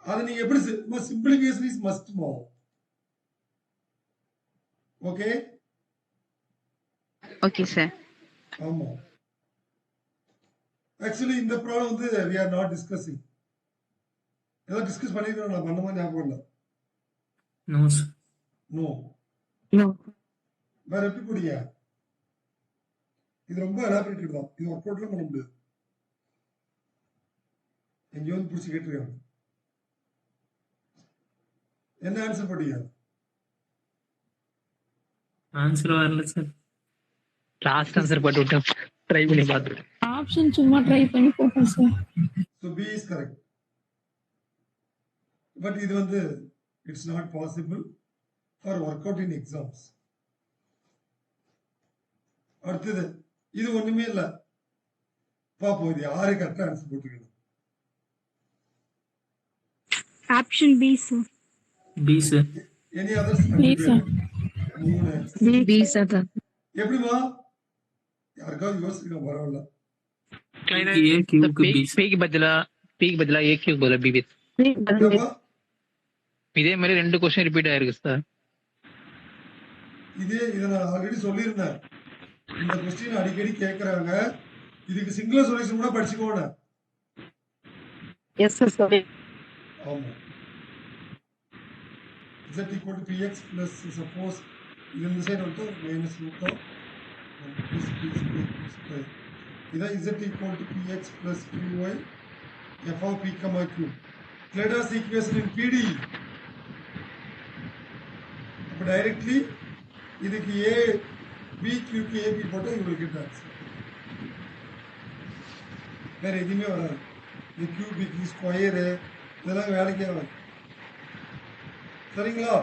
அது நீங்க எப்படி சிம்பிளிஃபிகேஷன் இஸ் மஸ்ட் மோ. Okay okay sir. ஆமா. ஆக்சுவலி இந்த ப்ராப்ளம் வந்து we are not discussing. ஏதோ டிஸ்கஸ் பண்ணிருக்கோம் நான் பண்ண மாதிரி ஞாபகம் இல்லை. No, sir. நோ. No. வேற எப்படி போடுங்க? இது ரொம்ப எலாபரேட்டட் தான். இது ஒர்க் அவுட்லாம் பண்ண முடியாது. எங்கேயோ வந்து பிடிச்சி கேட்டிருக்காங்க. என்ன ஆன்சர் போட்டீங்க? ஆன்சர் வரல சார். லாஸ்ட் ஆன்சர் போட்டு விட்டேன். ட்ரை பண்ணி பார்த்துட்டு. ஆப்ஷன் சும்மா ட்ரை பண்ணி போட்டேன் sir. So B is correct. But இது வந்து it's not possible for workout in exams. அடுத்தது இது ஒண்ணுமே இல்ல பாப்போம் இது யாரு கரெக்டா ஆன்சர் போட்டுக்கணும் option B sir. B sir. Any others B, sir. 3 B, sir. எப்படிமா யாருக்காவது யோசிக்க பரவாயில்ல ஏ கியூக்கு பி சார். பிக்கு பதிலா ஏ கியூக்கு பதிலா பிபி. என்னப்பா இதே மாதிரி 2 கொஸ்டின் ரிப்பீட் ஆயிருக்கு சார். இதை நான் ஆல்ரெடி சொல்லியிருந்தேன். இந்த கொஸ்டின் அடிக்கடி கேட்கறாங்க. இதுக்கு சிங்குலர் சொல்யூஷன் கூட படிச்சுக்கோங்க. Yes, sir. Sorry. ஆமா. z equal to px plus suppose இது இந்த சைடு வந்து minus root of 1 plus p square. இதான் z equal to px plus qy f of p comma q. Let us equation in PD. அப்ப directly இதுக்கு a b q க்கு a b போட்டா you will get answer. வேற எதுவுமே வராது. இந்த cubic square இதெல்லாம் வேலைக்கே வராது. சரிங்களா?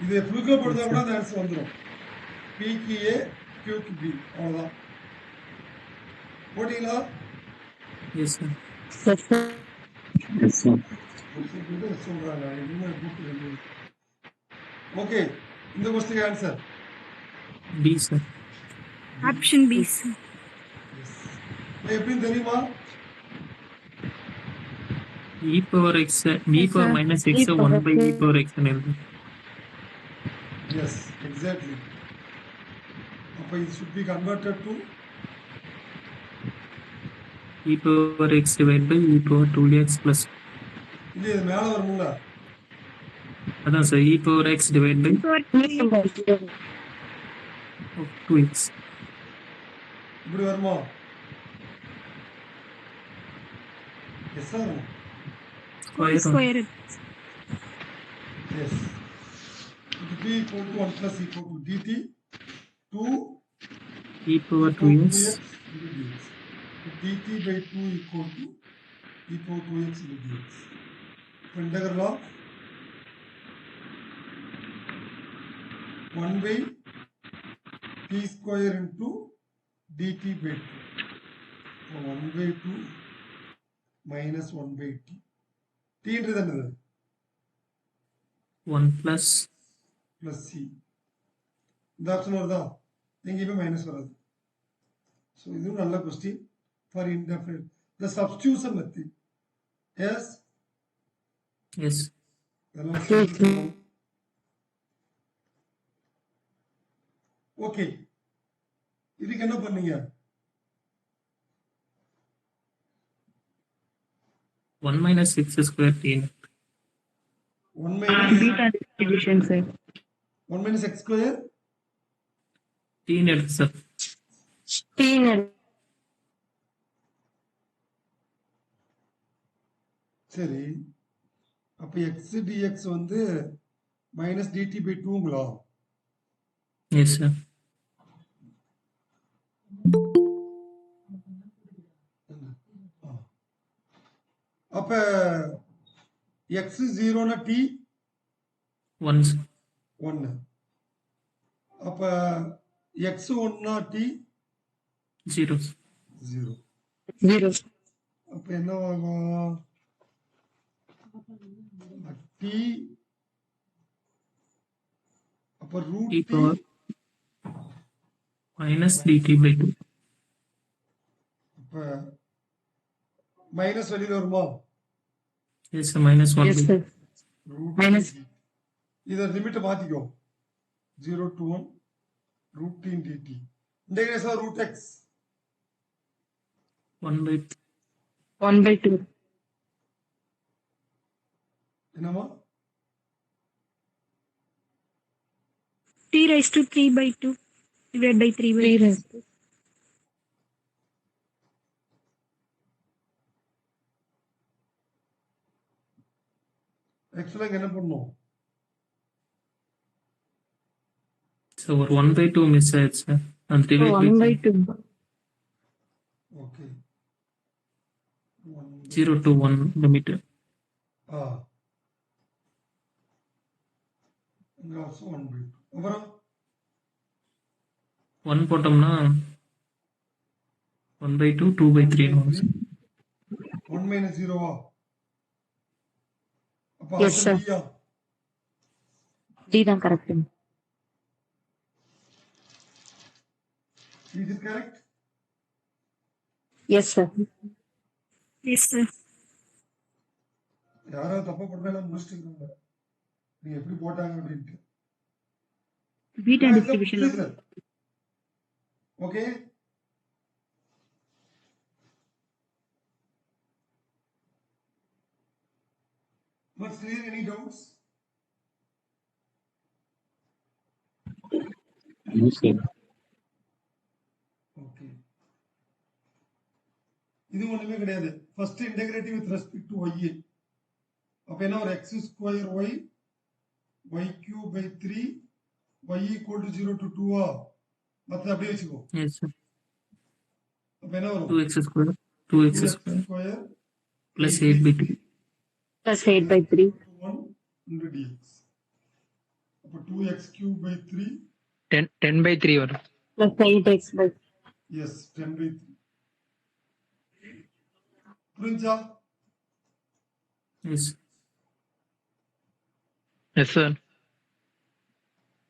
இது ஃபுல்கா போட்டா கூட அந்த ஆன்சர் வந்துடும். p க்கு a q க்கு b அவ்வளவுதான். போட்டீங்களா? Yes sir. Yes, sir. Yes, sir. சொல்றாங்க ஓகே இந்த question answer B sir. Option B sir. எப்படின்னு தெரியுமா? e power x e power minus x 1 by e power x ன்னு எழுது. Yes exactly. அப்ப இது should be converted to e power x divided by e power 2x plus இல்ல இது மேல வரும்ல அதான் sir e power x divided by of 2x. இப்படி வருமா? Yes sir. Square square. Yes. It p equal to 1 plus equal to dt 2 e power 2x into dx. dt by 2 equal to e power 2x into dx. Integral of 1 by t square into dt by 2. So 1 by 2 minus 1 by t. t into the 1 plus plus c. இந்த option வருதா? எங்கேயுமே minus வராது. So இதுவும் நல்ல question for indefinite the substitution method. Yes yes okay. இதுக்கு என்ன பண்ணீங்க? 1 minus x square t 1 minus Beta distribution, sir. 1 minus x square t ன்னு எடுத்து சார். சரி. அப்ப x dx வந்து மைனஸ் dt பை 2ங்களா? Yes sir. அப்ப x 0னா t 1 சார். 1. அப்ப x 1னா t 0 0. 0. அப்ப என்ன ஆகும்? t அப்ப root e t power minus dt by 2. அப்ப மைனஸ் வெளியில வருமா? Yes sir. minus 1 Yes, by sir. Root Minus. இத லிமிட் மாத்திக்கோ. 0 to 1 root t dt. Integration of root x 1 by 1 by 2. என்னமா? t raised to 3 by 2 divided by 3 by 3 2. raised. ஆக்சுவலா என்ன பண்ணும்? so ஒரு 1 by 2 மிஸ் ஆயிடுச்சு sir. and So divide 1 by by 2. Okay. 0 to 1 limit. ஆ இங்க also 1 by 2. அப்புறம் 1 போட்டோம்னா 1/2 2/3 வரும் சார். 1 minus 0 அப்ப Yes, answer sir. D யா? D தான் correct. Is it correct? Yes, sir. Yes sir. யாராவது தப்பா போட்டா முடிச்சுட்டு இருக்காங்க. நீங்க எப்படி போட்டாங்க அப்படின்ட்டு. Beta Now, it's a distribution. procedure. Okay. What's clear? Any doubts? No, sir. Okay. இது ஒண்ணுமே கிடையாது. First integrative with respect to y. அப்ப என்ன ஒரு x square y y cube by 3 y equal to 0 to 2 மத்த அப்படியே வச்சுக்கோ. S sir. அப்ப என்ன வரும்? 2x square 2x 2x square square plus 8/3. Plus 8/3. 1 into dx. அப்ப 2x cube by 3 10/3 வரும். Plus 8x/3. yes 10 by 3. புரிஞ்சா? Yes yes sir.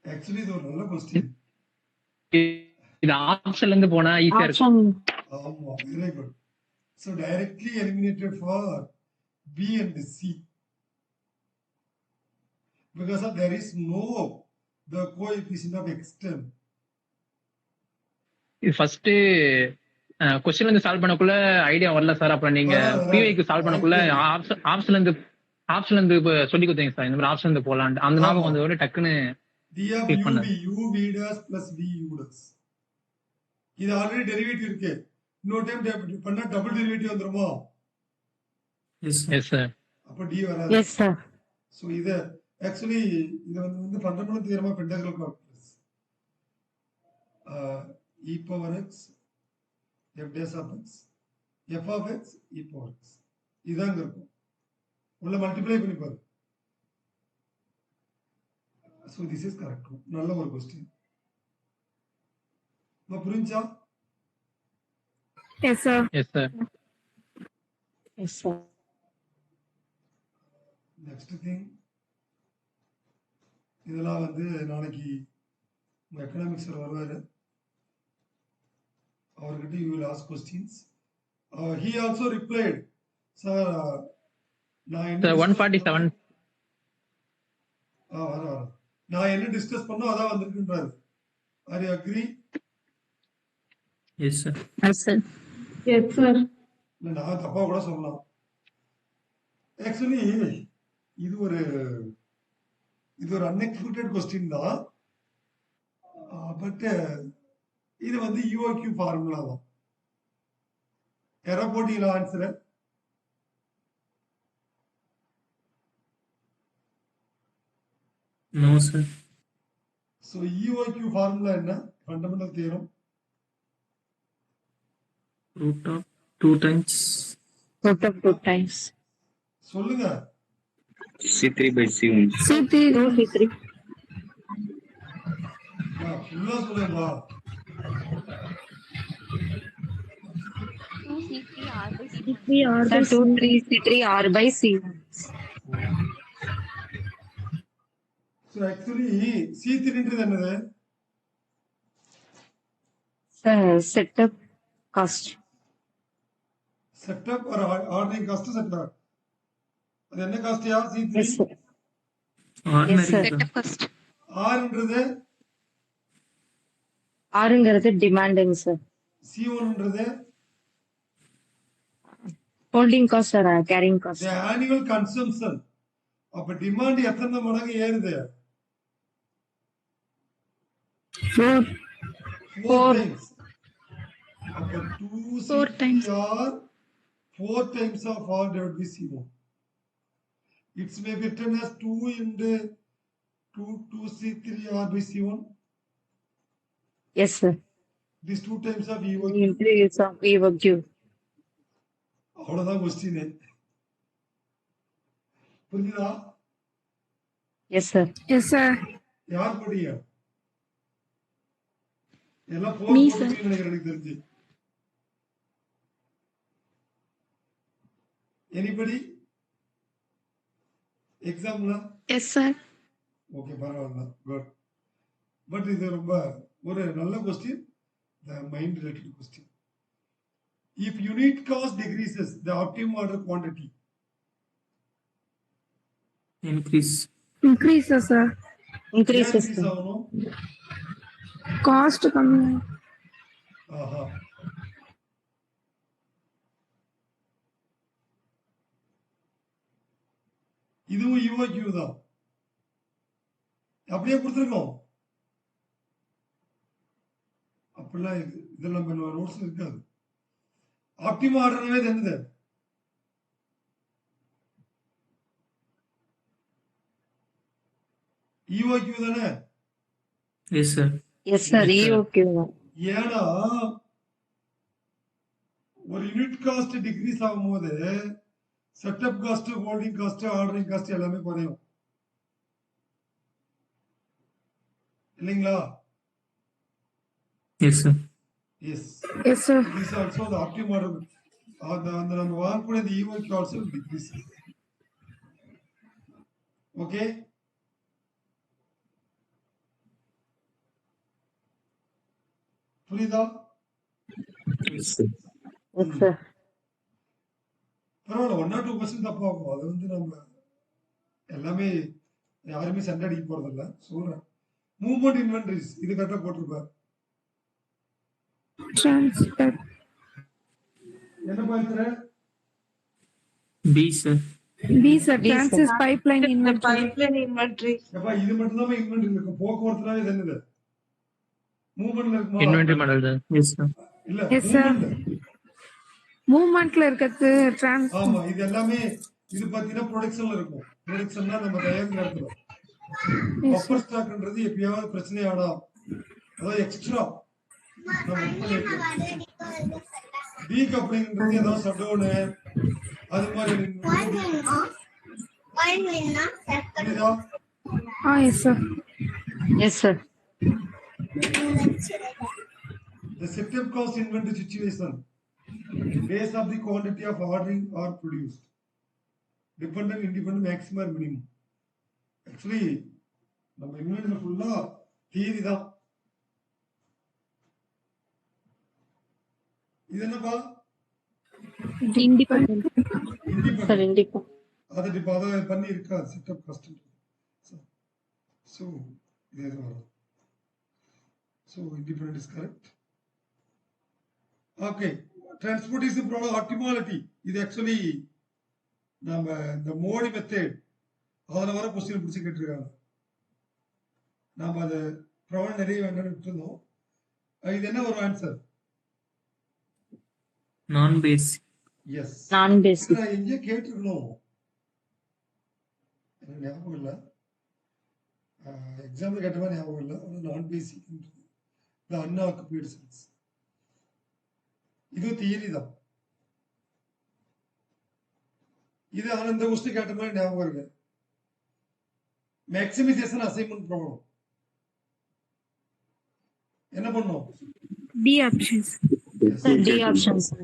ஆக்சுவலி இது ஒரு நல்ல கொஸ்டின். இது ஆப்ஷன்ல இருந்து போனா ஈஸியா இருக்கும். Option. ஆமா, very good. So directly eliminated for B and C because of there is no the coefficient of extent. இது ஃபர்ஸ்ட் கொஸ்டின்ல இருந்து சால்வ் பண்ணக்குள்ள ஐடியா வரல சார். அப்புறம் நீங்க பிவைக்கு சால்வ் பண்ணக்குள்ள ஆப்ஷன்ல இருந்து இப்ப சொல்லி கொடுத்தீங்க சார். இந்த மாதிரி ஆப்ஷன்ல இருந்து போலான்ட்டு அந்த ஞாபகம் வந்ததோட டக்குன்னு D of Click UV, பண்ணு. UV dash plus VU dash. இது ஆல்ரெடி டெரிவேட்டிவ் இருக்கு. இன்னொரு டைம் பண்ணா டபுள் டெரிவேட்டிவ் வந்துருமா? Yes yes sir. அப்ப D வராது. Yes, sir. So இது ஆக்சுவலி இது வந்து fundamental theorem of integral calculus. e power x f dash of x f of x e power x இதாங்க இருக்கும். உள்ள மல்டிப்ளை பண்ணி பாரு. So this is correct. நல்ல ஒரு கொஸ்டின். புரிஞ்சா? S sir. Yes sir. Yes, sir. Next thing இதெல்லாம் வந்து நாளைக்கு உங்க எக்கனாமிக்ஸ் சார் வருவாரு. அவர்கிட்ட you will ask questions. He also replied sir நான் என்ன சார் 147. வர நான் என்ன டிஸ்கஸ் பண்ணோம் அதான் வந்திருக்குன்றாரு. Are you agree? Yes sir. Yes, sir. Yes, sir. இல்ல நான் தப்பா கூட சொல்லலாம். ஆக்சுவலி இது ஒரு அன்எக்ஸ்பெக்டட் கொஸ்டின் தான். பட் இது வந்து யூஓக்யூ ஃபார்முலா தான். எற போட்டியில் answer no sir. So EOQ formula என்ன? Fundamental theorem. root of 2 times Root of 2 times. சொல்லுங்க. C3 by C1. C3. No, C3. ஃபுல்லா சொல்லுங்க. C3 R Sir, 2 3 C3 R by C. So actually C3ன்றது என்னது? Sir, setup cost. செட்டப் ஒரு ordering cost setup. அது என்ன காஸ்ட்யா? C3. Yes, sir. ordinary sir. Sir. Setup cost. ஆர்ன்றது Rங்கிறது demanding, sir. C1ன்றது Holding cost or carrying cost. the annual consumption. அப்ப டிமாண்ட் எத்தனை மடங்கு ஏறுது? 4. 4 times. அப்ப 2 4 times. are 4 times of R divided by C1. It's may be written as 2 into 2 C3 R by C1. Yes, sir. These 2 times of EOQ. Increase of EOQ. அவ்வளவுதான் question. புரிஞ்சுதா? Yes, sir. Yes sir. யார் படிங்க? எல்லாம் Me, 4 sir. போட்டுருக்கீங்கன்னு நினைக்கிறேன் எனக்கு தெரிஞ்சு. Anybody எக்ஸாம்ல? Yes sir. Okay, பரவாயில்ல, குட். பட் இது ரொம்ப ஒரு நல்ல question, the mind related question. If unit cost decreases, the optimum order quantity. Increase. இன்க்ரீஸா சார்? Increases. Increase ஆகணும். காஸ்ட் கம்மி. ஆஹா. இதுவும் EOQ தான். அப்படியே கொடுத்துருக்கோம். அப்படிலாம் இது நம்ம நோட்ஸ் இருக்காது. ஆப்டிமம் ஆர்டர்னாவே என்னது? EOQ தானே? Yes sir. Yes, sir. EOQ. ஏன்னா ஒரு யூனிட் காஸ்ட் டிக்ரீஸ் ஆகும்போது setup cost, holding cost, ordering cost எல்லாமே குறையும் இல்லைங்களா? Yes sir. Yes. Yes sir. This also the optimum order. அந்த நம்ம வாங்கக்கூடிய இந்த EOQ ஆல்சோ டிக்ரீஸ். ஓகே, புரியுதா? Yes sir. Yes, sir. பரவாயில்ல, 1 or 2 கொஸ்டின் தப்பாகும். அது வந்து நம்ம எல்லாமே யாருமே சண்டை அடிக்க போறதில்ல, சொல்றேன். மூவ்மெண்ட் இன்வென்டரிஸ் இது கரெக்டா போட்டிருப்பார். ட்ரான்ஸ்ஃபர். என்ன பாக்குற? B sir. B sir. B, sir. Transit pipeline inventory. அப்பா இது மட்டும் தான் இன்வென்டரி இருக்கும். போக்குவரத்துனாவே இது என்னது? மூவ்மெண்ட்ல இருக்குமா? இன்வென்டரி மாடல் தான். Yes sir. இல்ல, Yes, sir. movement. மூவ்மெண்ட்ல இருக்கிறது ட்ரான்ஸ். ஆமா, இது எல்லாமே இது பாத்தீங்கன்னா ப்ரொடக்ஷன்ல இருக்கும். ப்ரொடக்ஷன்னா நம்ம தயாரிக்கிற இடத்துல. பஃபர் ஸ்டாக்ன்றது எப்பயாவது பிரச்சனை ஆனா, அதாவது எக்ஸ்ட்ரா நம்ம டீகப்ளிங்ன்றது ஏதாவது ஷட் அது மாதிரி புரியுதா? Yes sir. Yes, sir. The setup cost inventory situation based on the quantity of ordering or produced. Dependent, independent, maximum, or minimum. Actually, நம்ம இன்வென்டரி ஃபுல்லா தியரி தான். இது என்னப்பா? இண்டிபெண்டன்ட். Sir, independent. independent. அதை இப்போ அதை பண்ணி இருக்கா செட்டப் காஸ்ட். ஸோ இதே தான் வரும். So independent is correct. Okay, transportation problem optimality. இது ஆக்சுவலி நம்ம இந்த மோடி மெத்தட் அதில் வர கொஸ்டின் பிடிச்சி கேட்டிருக்காங்க. நாம் அதை ப்ராப்ளம் நிறைய வேண்டாம்னு விட்டுருந்தோம். இது என்ன ஒரு ஆன்சர்? நான் பேஸ். எஸ். Non-basic. நான் எங்கேயோ கேட்டிருக்கணும், எனக்கு ஞாபகம் இல்லை. எக்ஸாம்பிள் கேட்ட மாதிரி ஞாபகம் இல்லை. ஆனால் நான் பேசிக் இந்த அன்ஆக்குபைடு செல்ஸ் இது தியரி தான். இது ஆனால் இந்த கொஸ்டின் கேட்ட மாதிரி ஞாபகம் இருக்கு. மேக்ஸிமைசேஷன் அசைன்மெண்ட் ப்ராப்ளம் என்ன பண்ணும்? D options. Sir, D option, sir.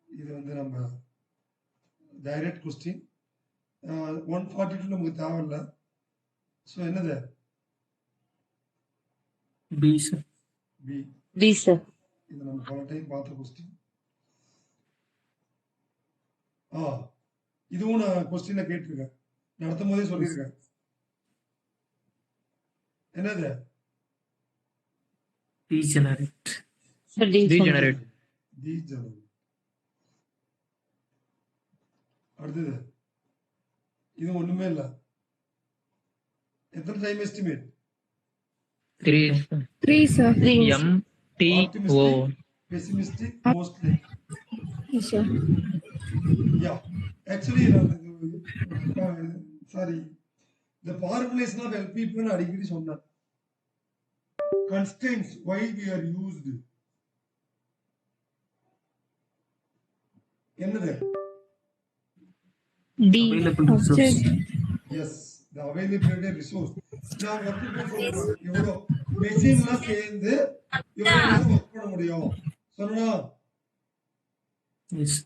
இது வந்து நம்ம டைரக்ட் கொஸ்டின் 142 நமக்கு தேவையில்லை. ஸோ என்னது? B sir. B. B, sir. இது நம்ம பல டைம் பார்த்த கொஸ்டின். இதுவும் நான் கொஸ்டின்ல கேட்டிருக்கேன், நடத்தும் போதே சொல்லியிருக்கேன். என்னது? Degenerate. Sir, D, Degenerate. Degenerate. அடுத்தது இது ஒண்ணுமே இல்ல. எத்தனை time estimate? 3 3 sir. MTO. Pessimistic, mostly. Yes sir. Yeah, actually sorry, the formulation of LPP ன்னு அடிக்கடி சொன்னேன். Constraints why we are used. என்னது? D. Available resource. Yes, the availability resource. நான் ஒர்க் எவ்வளோ மெஷின்லாம் சேர்ந்து இவ்வளவு ஒர்க் பண்ண முடியும் சொன்னா எஸ்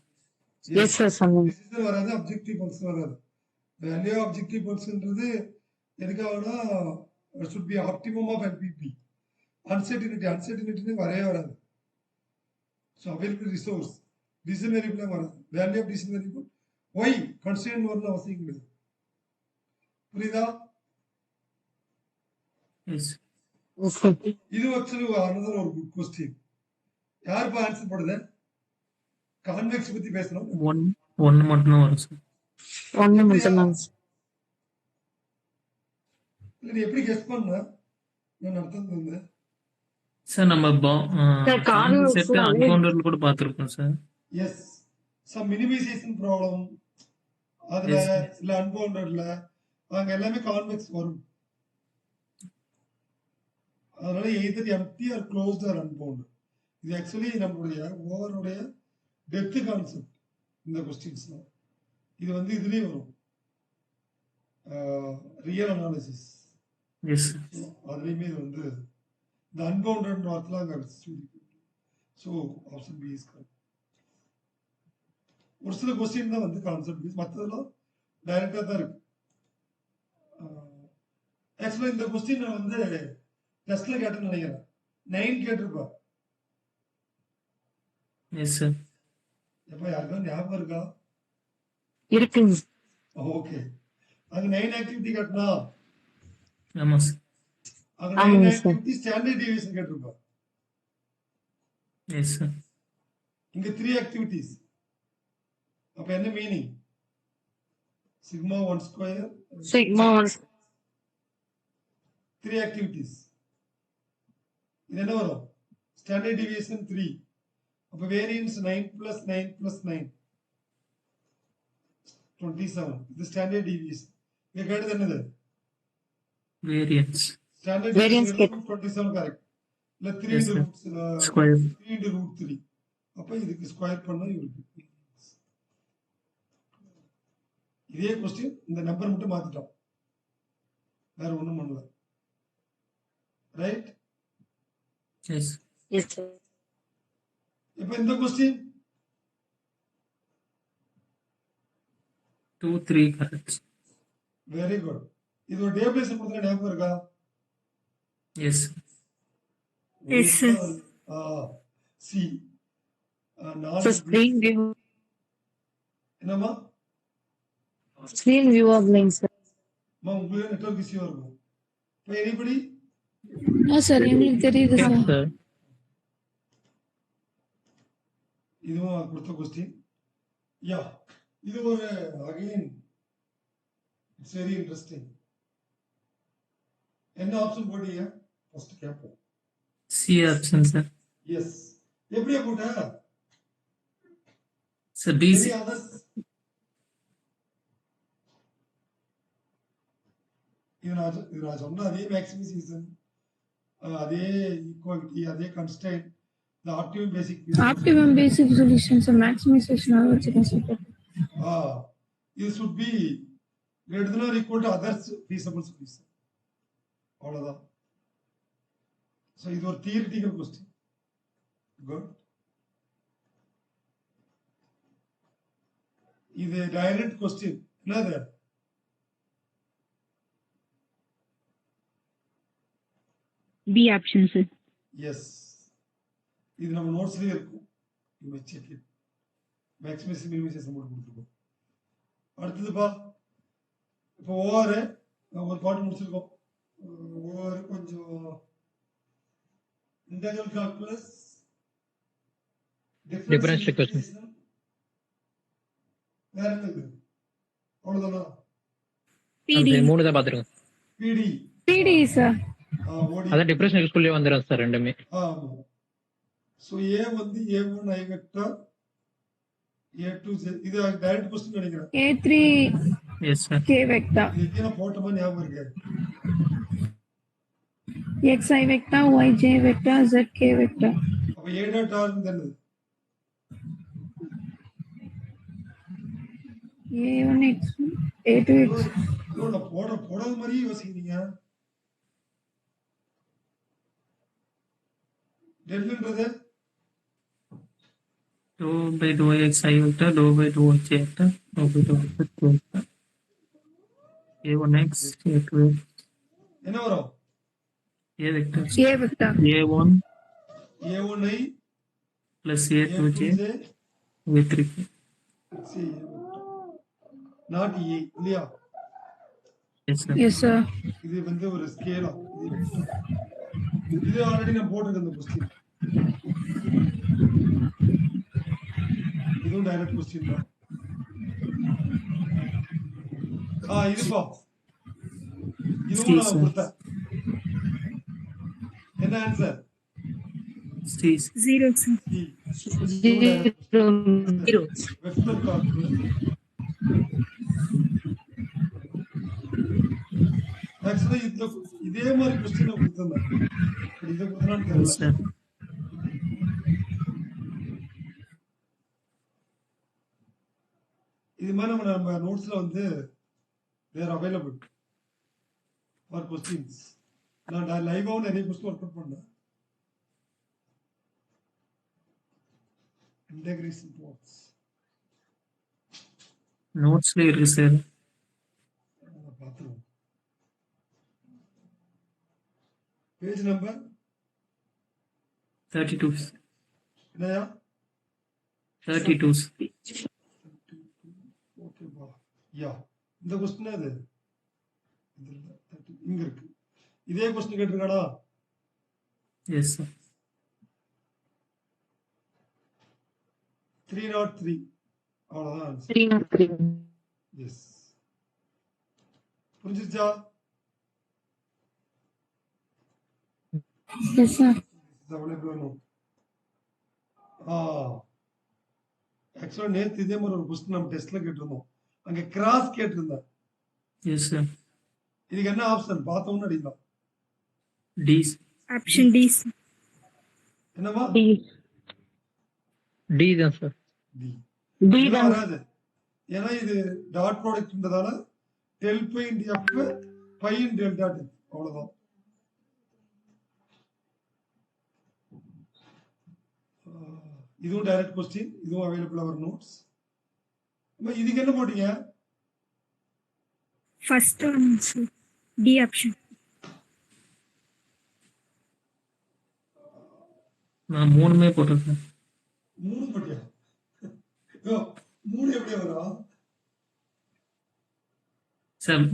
எஸ் சார் சொன்னீங்க. டிசிஷன் வராது, அப்ஜெக்டிவ் ஃபங்க்ஷன் வராது. வேல்யூ அப்ஜெக்டிவ் ஃபங்க்ஷன்ன்றது எதுக்காகனா should be optimum of NPP. Uncertainty வரவே வராது. So available resource decision variable வராது. Value of decision variable Y constant வரணும் அவசியம் கிடையாது. புரியுதா? Yes yes sir. இது ஆக்சுவலி another ஒரு குட் கொஸ்டின். யாருப்பா ஆன்சர் பண்ணுது? கான்வெக்ஸ் பத்தி பேசணும். ஒன்னு மட்டும் தான் வரும் சார். ஒண்ணு மட்டும்தான் சார். இல்ல நீ எப்படி கெஸ் பண்ண? நான் அர்த்தம் வந்து சார் நம்ம சார் கான்வெக்ஸ் செட் அன்பவுண்டட் கூட பார்த்திருக்கோம் sir. Yes some minimization problem அதுல Yes, sir. இல்ல அன்பவுண்டட்ல அங்க எல்லாமே கான்வெக்ஸ் வரும். அதனால either empty or closed or unbounded. இது ஆக்சுவலி நம்மளுடைய ஓவருடைய டெப்த் கான்செப்ட் இந்த கொஸ்டின்ஸ். இது வந்து இதுலயே வரும் ரியல் அனாலிசிஸ். எஸ் அதுலயுமே இது வந்து இந்த அன்பவுண்டட் வார்த்தைலாம் அங்க so option B is correct. ஒரு சில கொஸ்டின் தான் வந்து கான்செப்ட் பேஸ், மற்றதெல்லாம் டைரக்டா தான் இருக்கு. ஆக்சுவலா இந்த கொஸ்டின் நான் வந்து டெஸ்ட்ல கேட்டேன்னு நினைக்கிறேன். 9 கேட்டிருப்பா. Yes sir. எப்ப யாருக்கா ஞாபகம் இருக்கா? இருக்குங்க. ஓகே. அங்க 9 ஆக்டிவிட்டி கேட்டனா ஆமா சார். அங்க ஆமாங்க 9 சார். ஆக்டிவிட்டி ஸ்டாண்டர்ட் டிவியேஷன் கேட்டிருப்பா. Yes sir. இங்க 3 ஆக்டிவிட்டிஸ். அப்ப என்ன meaning? Sigma 1 square sigma 1 3 activities. இது என்ன வரும்? Standard deviation 3. அப்ப வேரியன்ஸ் 9 plus 9 plus 9 27. இது ஸ்டாண்டர்ட் டிவியேஷன். இங்க கேட்டது என்னது? Variance standard Variance deviation 27 correct. இல்ல 3 Yes, into sir. root square. 3 into root 3. அப்ப இதுக்கு ஸ்கொயர் பண்ணா இருக்கு. இதே கொஸ்டின் இந்த நம்பர் மட்டும் மாத்திட்டோம், வேற ஒண்ணும் பண்ணல. ரைட்? Yes yes sir. இப்ப இந்த கொஸ்டின் 2 3 கரெக்ட். Very good. இது ஒரு டேபிளேஷன் கொடுத்தா ஞாபகம் இருக்கா? Yes yes sir. See sir screen view என்னம்மா ஆகலைங்க சார். உங்களுக்கு நெட்வொர்க் இஷ்யூ இருக்கும். இப்போ எனிபடி சார் எங்களுக்கு தெரியுது சார். சார். இதுவும் கொடுத்த கொஸ்டின். யா இது ஒரு அகைன் இட்ஸ் வெரி இன்ட்ரெஸ்டிங். என்ன ஆப்ஷன் போட்டீங்க? ஃபர்ஸ்ட் கேட்போம். C option sir. எஸ். எப்படியா போட்ட? சார் டிசி அதர்ஸ் இது நான் சொன்ன அதே மேக்ஸிமைசேஷன், அதே ஈக்குவாலிட்டி, அதே constraint, the optimum basic solutions and maximization are also இது should be greater than or equal to others feasible solution. அவ்வளவுதான். So இது ஒரு theoretical question. Good. இது direct question. என்னது? B option sir. Yes. இது நம்ம நோட்ஸ்லயே இருக்கும். You may check it. Maximization minimization மட்டும் கொடுத்துருக்கோம். அடுத்ததுப்பா இப்போ ஓஆர் ஒரு பாட்டு முடிச்சிருக்கோம். ஓஆர் கொஞ்சம் இன்டெகிரல் கால்குலஸ், Differential equation. வேற என்னது? அவ்வளவுதானா? அந்த மூணு தான் பாத்துருக்கோம். பிடி PD sir. ஓடி. அதான் டிஃபரன்ஷியல் எக்ஸ்குள்ளே வந்துரும் சார் ரெண்டுமே. ஆமா. சோ ஏ வந்து A1 I vector A2 Z. இது டைரக்ட் क्वेश्चन நினைக்கிறேன். A3 yes sir. K vector. இது நான் போட்ட மாதிரி ஞாபகம் இருக்கு. XI vector, YJ vector, ZK vector. அப்ப A டாட் ஆர் என்னது? A1 X1, A2 X. நான் போடாத மாதிரியே யோசிக்கிறீங்க. டெல்ன்றது dou by dou x I vector, dou by dou h vector, dou by dou z vector. A1x, A2x, என்ன வரும்? A vector, A vector. A1 A1i plus A2j, A2j A3k. C not E இல்லையா? Yes, sir. Yes, sir. இது வந்து ஒரு ஸ்கேலா. இது already நான் போட்டிருக்கேன் இந்த கொஸ்டின். இதுவும் டைரக்ட் கொஸ்டின் தான். இதுப்பா இதுவும் நான் கொடுத்தேன். என்ன answer? C. 0 sir. Zero. Vector calculus. Actually இதே மாதிரி கொஸ்டின் கொடுத்திருந்தேன். இதை கொடுத்தனான்னு Yes, தெரியல. sir. இது மாதிரி நம்ம நோட்ஸ்ல வந்து தேர் அவைலபிள் ஃபார் கொஸ்டின்ஸ். நான் லைவாவும் நிறைய கொஸ்டின் ஒர்க் அவுட் பண்ணேன். இன்டகிரேஷன் ப்ளாட்ஸ் நோட்ஸ்ல இருக்கு சார். பார்த்துருவோம். Page number 32. என்னையா? 32. ஓகேப்பா. யா இந்த கொஸ்டின் அது இங்க இருக்கு. இதே கொஸ்டின் கேட்டிருக்காடா? Yes, sir. 303 அவ்வளவுதான் ஆன்சர். 303. எஸ் புரிஞ்சிருச்சா? Yes, sir. ஆக்சுவலா நேத்து இதே மாதிரி ஒரு கொஸ்டின் நம்ம டெஸ்ட்ல கேட்டிருந்தோம். அங்க கிராஸ் கேட்டிருந்தேன். Yes, sir. இதுக்கு என்ன ஆப்ஷன் பார்த்தோம்னு அடிக்கலாம். D. Option D sir. என்னவா? D. டி தான் சார். டி. D இது தான். வராது. ஏன்னா இது டாட் ப்ராடக்ட்ன்றதால del by into F by in delta del அவ்வளவுதான். இதுவும் டைரக்ட் கொஸ்டின். இதுவும் அவைலபிள் அவர் நோட்ஸ். இதுக்கு என்ன போட்டீங்க? First one sir. D option. நான் மூணுமே போட்டிருக்கேன். 3 போட்டியா? யோ 3 எப்படி வரும்? சார்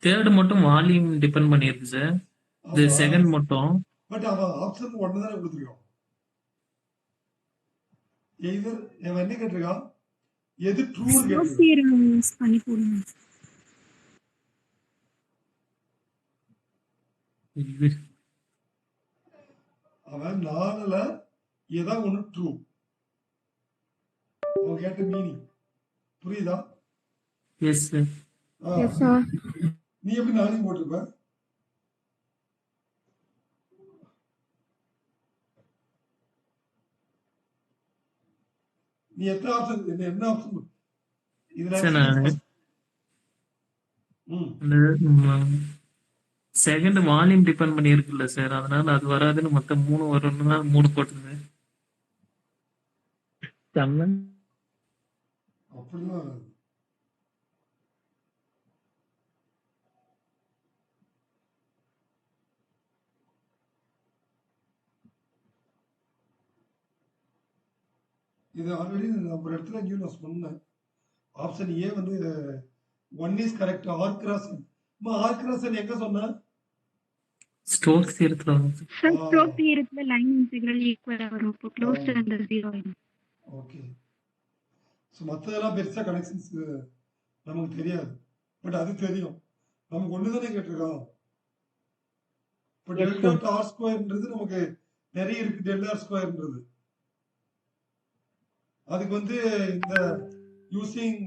தேர்ட் மட்டும் வால்யூம் டிபெண்ட் பண்ணியிருக்கு சார். இது செகண்ட் மட்டும். பட் அவன் ஆப்ஷன் ஒன்று தானே கொடுத்துருக்கான். எய்தர் அவன் என்ன கேட்டிருக்கான்? எது ட்ரூ கேட்டிருக்கான். theorem use பண்ணி போடுங்க. அவன் 4ல ஏதாவது ஒன்று ட்ரூ. அவன் கேட்ட மீனிங் புரியுதா? Yes sir. Yes, sir. நீ எப்படி 4 போட்டிருப்ப? நீ எத்தனை ஆப்ஷன் என்ன ஆப்ஷன் சார் நான் இதுல? செகண்ட் வால்யூம் டிபெண்ட் பண்ணியிருக்குல்ல சார், அதனால அது வராதுன்னு மொத்தம் 3 வரும்னு தான் 3 போட்டிருந்தேன். அப்படிலாம் வராது. இது ஆல்ரெடி நம்ம ஒரு இடத்துல எங்கேயும் நான் சொன்னேன். ஆப்ஷன் ஏ வந்து 1 is correct. R cross r cross எங்க சொன்ன? ஸ்டோக்ஸ் தியரத்துல வரும் sir. Sir, slope theorem line integral equal வரும். இப்போ closed அந்த 0 ஆயிடும். ஓகே. ஸோ மற்றதெல்லாம் பெருசா கனெக்ஷன்ஸ் நமக்கு தெரியாது. பட் அது தெரியும். நமக்கு ஒன்று தானே கேட்டிருக்கோம். இப்போ டெல் டாட் ஆர் ஸ்கொயர்ன்றது நமக்கு நிறைய இருக்கு. டெல் ஆர் ஸ்கொயர்ன்றது அதுக்கு வந்து இந்த யூசிங்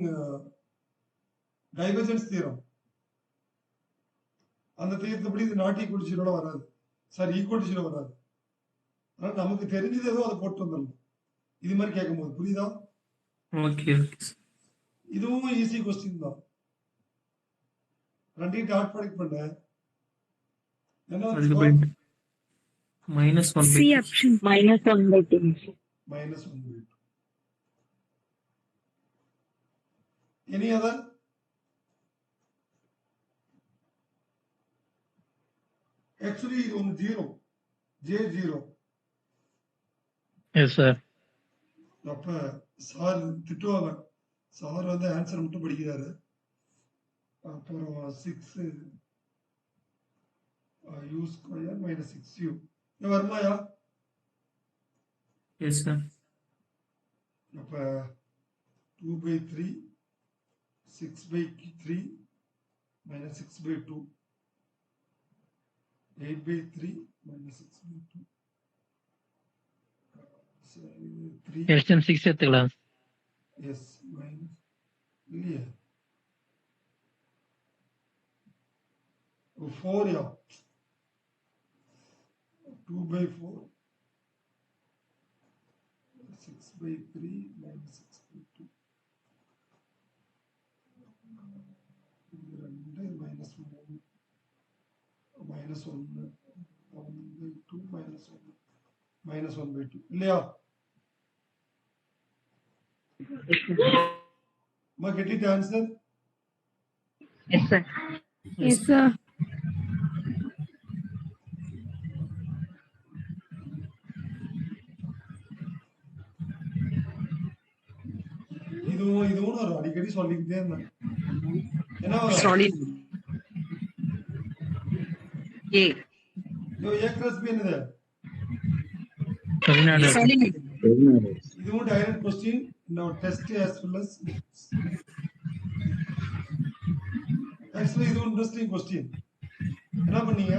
டைவர்ஜென்ஸ் தியரம் அந்த தியரத்துப்படி இது நாட் ஈக்குவல் டு 0 வராது. சார் ஈக்குவல் டு 0 வராது. ஆனால் நமக்கு தெரிஞ்சது ஏதோ அதை போட்டு வந்துடணும். இது மாதிரி கேட்கும்போது புரியுதா? Okay okay sir. இதுவும் ஈஸி கொஸ்டின் தான். ரெண்டையும் டாட் ப்ராடக்ட் பண்ண என்ன அதுக்கு வந்து -1/2. C option. -1/2. -1/2. Any other? Actually, இது ஒன்று 0. J0. S sir. அப்ப சார் திட்டுவாங்க. சார் வந்து ஆன்சர் மட்டும் படிக்கிறாரு. அப்புறம் 6 u ஸ்கொயர் மைனஸ் 6u. இது வருமாயா? S sir. அப்ப 2/3 6/3 minus 6/2 8/3 minus 6/2 3 எல்சிஎம் 6 எடுத்துக்கலாம். yes minus இல்லையா 4 யா 2/4 6/3 minus 6/2 2 minus 3 minus 1 1/2 minus 1 minus 1/2 இல்லையா? Ma get it answer? Yes, sir. Yes, sir. இதுவும் ஒரு அடிக்கடி சொல்லிக்கிட்டே இருந்தேன். என்ன வரும்? Solid. A. இதோ A cross B என்னது? Solenoid. Solid. இதுவும் direct question in our test as well as actually இது இன்ட்ரெஸ்டிங் கொஸ்டின். என்ன பண்ணீங்க?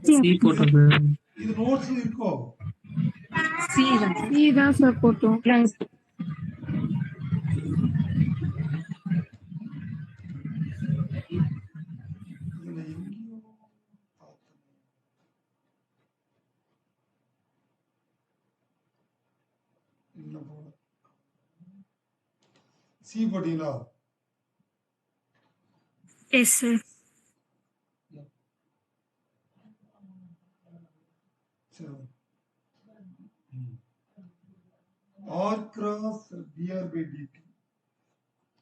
C போட்டோம் சார். இது நோட்ஸ்ல இருக்கோ? C. C தான் சார் போட்டோம். Plus. இதுல எங்கேயோ பார்த்தேன். இல்ல போல. C போட்டீங்களா? Yes, sir. சரி. R cross dr by dt.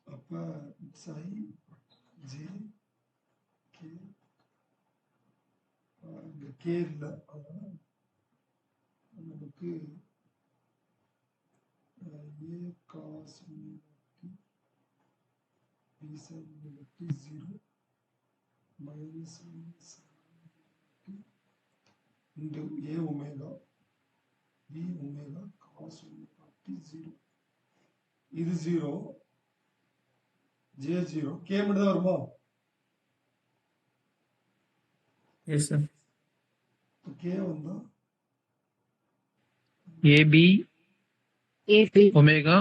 அப்ப it's I J K இந்த K இல்ல அதனால நமக்கு A cos t B sin t 0 minus t into A omega B omega cos omega t 0. இது 0 J 0 K மட்டும் தான் வருமா? Yes sir. K வந்தா AB AP. omega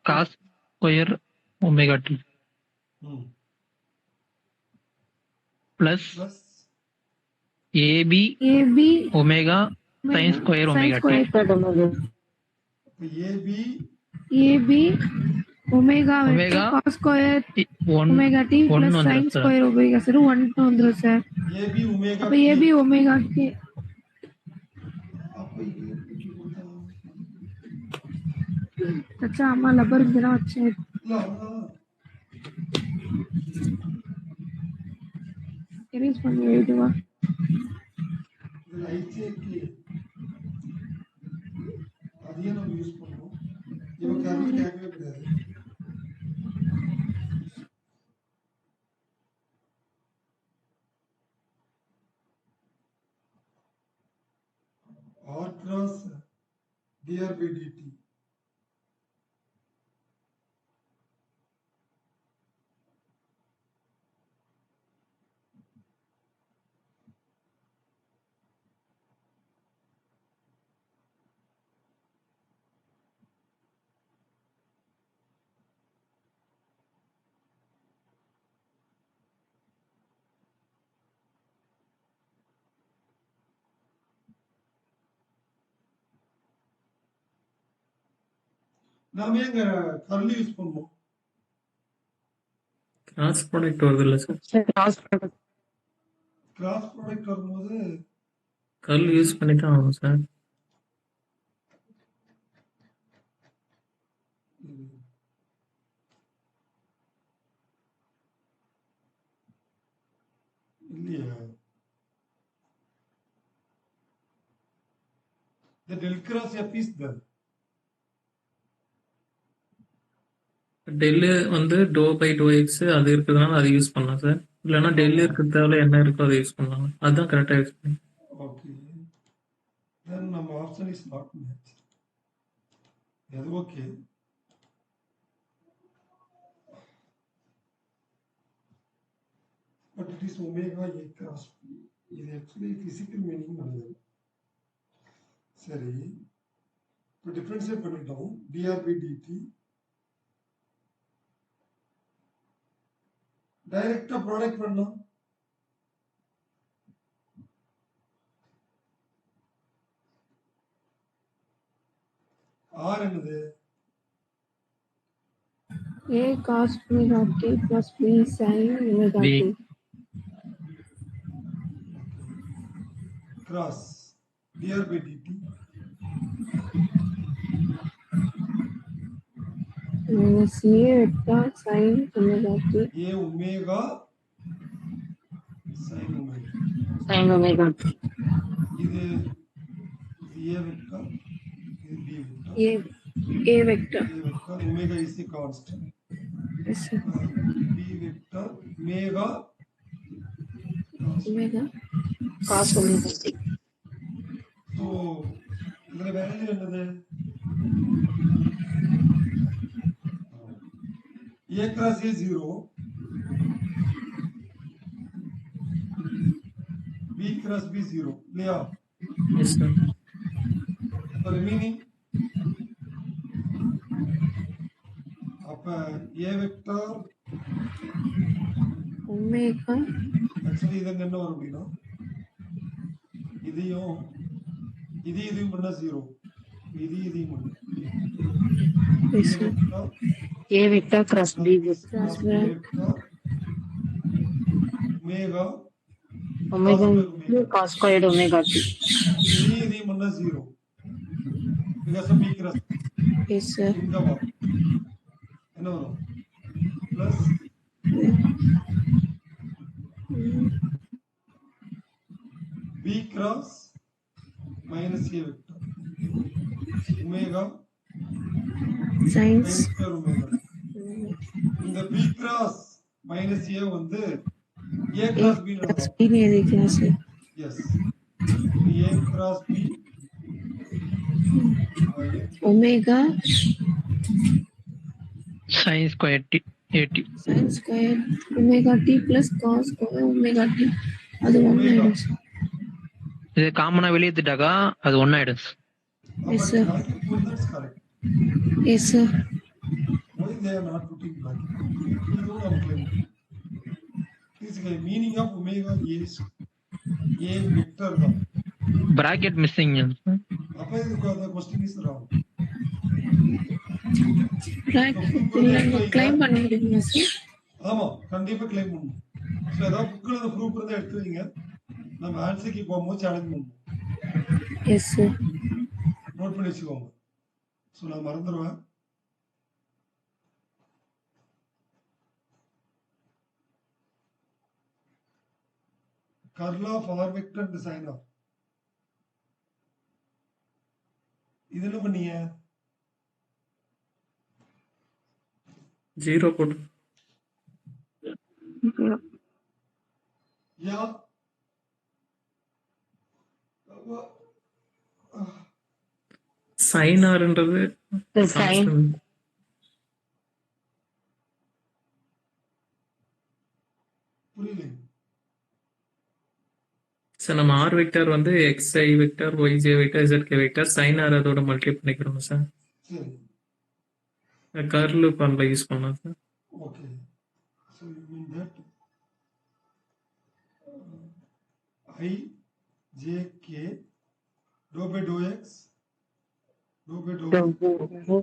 cos square omega t plus plus AB AB omega sin square sin omega t square. Third omega. AB omega Omega. cos square one omega t one plus sin வந்துரும் sir. square omega sir 1 வந்துரும் sir. AB omega அப்ப AB omega k அப்ப இது எப்படி கொடுத்தா? அச்சா அம்மா rubber இங்க தான் வச்சேன். இல்ல அவ்வளவுதான். எரேஸ் பண்ணி எழுதுவா. இதுல IJK அதையே நம்ம யூஸ் பண்ணுவோம். இவங்க யாருமே கேட்கவே கூடாது. R cross dr by dt. நாம ஏங்க கர்லி யூஸ் பண்ணுவோம்? கிராஸ் ப்ராடக்ட் வருது இல்லை சார்? கிராஸ் ப்ராடக்ட் வரும்போது கர்ல் யூஸ் பண்ணி தான் ஆகும் சார். இல்லையா? The del cross F is there. Tell வந்து டோ பை டோ எக்ஸ் அது இருக்கிறதுனால அதை யூஸ் பண்ணலாம் சார். இல்லைன்னா டெல்லு இருக்கிறதால என்ன இருக்கோ அதை யூஸ் பண்ணலாம். அதுதான் கரெக்டாக யூஸ் பண்ணலாம். Okay. Then நம்ம option is not matched. அது okay. But it is omega a cross b. இது actually physical meaning நல்லது. சரி, இப்போ டிஃபரன்ஷியேட் பண்ணிட்டோம். dr by dt டைரக்டா ப்ராடக்ட் பண்ணோம். ஆர் என்னது? A cos omega t plus B sin omega B. t. Cross dr by dt Minus A vector sin omega t. a omega sin omega. Sin omega t. இது a vector, இது b vector. A vector. A vector omega is a constant. Yes, sir. B vector omega Omega. Cos omega t. so இதுல value என்னது? a cross a 0, b cross b 0 இல்லையா? S sir. So remaining அப்ப a vector Omega. Actually இது என்ன வரும் அப்படின்னா இதையும் இதையும் பண்ணா 0, இதையும் பண்ணா Yes, sir. A vector cross B vector. Cross product. omega Omega cos squared omega t. இதையும் பண்ணா 0 because of b cross Yes, sir. இந்த வரும் என்ன வரும்? Plus b cross minus a vector omega sin Science. square omega. இந்த b cross minus a வந்து a cross b ல Plus வரும். B near the class. Yes, a cross b Omega sin square t at. sin square omega t plus cos square omega t. அது ஒன்று omega. ஆயிடும் sir. இது காமனா வெளியேத்துட்டாக்கா அது ஒன்னாயிடும். Yes, sir. That's correct. Yes, sir. Why they are not putting bracket? We don't have claim. This is the meaning of omega is a vector. Bracket missing. அப்ப இதுக்கு அந்த question is wrong. Claim பண்ண முடியுமா sir? ஆமா, கண்டிப்பா claim பண்ணணும். So ஏதாவது புக்ல அந்த ப்ரூஃப் இருந்தா எடுத்து வைங்க. நம்ம ஆன்சருக்கு போகும்போது சேலஞ்ச் பண்ணுவோம். Yes sir. நோட் பண்ணி வச்சுக்கோங்க. சோ நான் மறந்துடுவேன். curl of r vector and sin of இது என்ன பண்ணீங்க? 0 போட்டு யா சைன் ஆர்ன்றது The sin புரியல. சார் நம்ம ஆர் வெக்டர் வந்து x i vector y j vector z k vector sine r அதோட மல்டிப்ளை பண்ணிக்கிறோம் சார். சரி, கர்லு பண்ணல யூஸ் பண்ணலாம் sir. okay. So you mean that I j k dou by dou x dou by dou y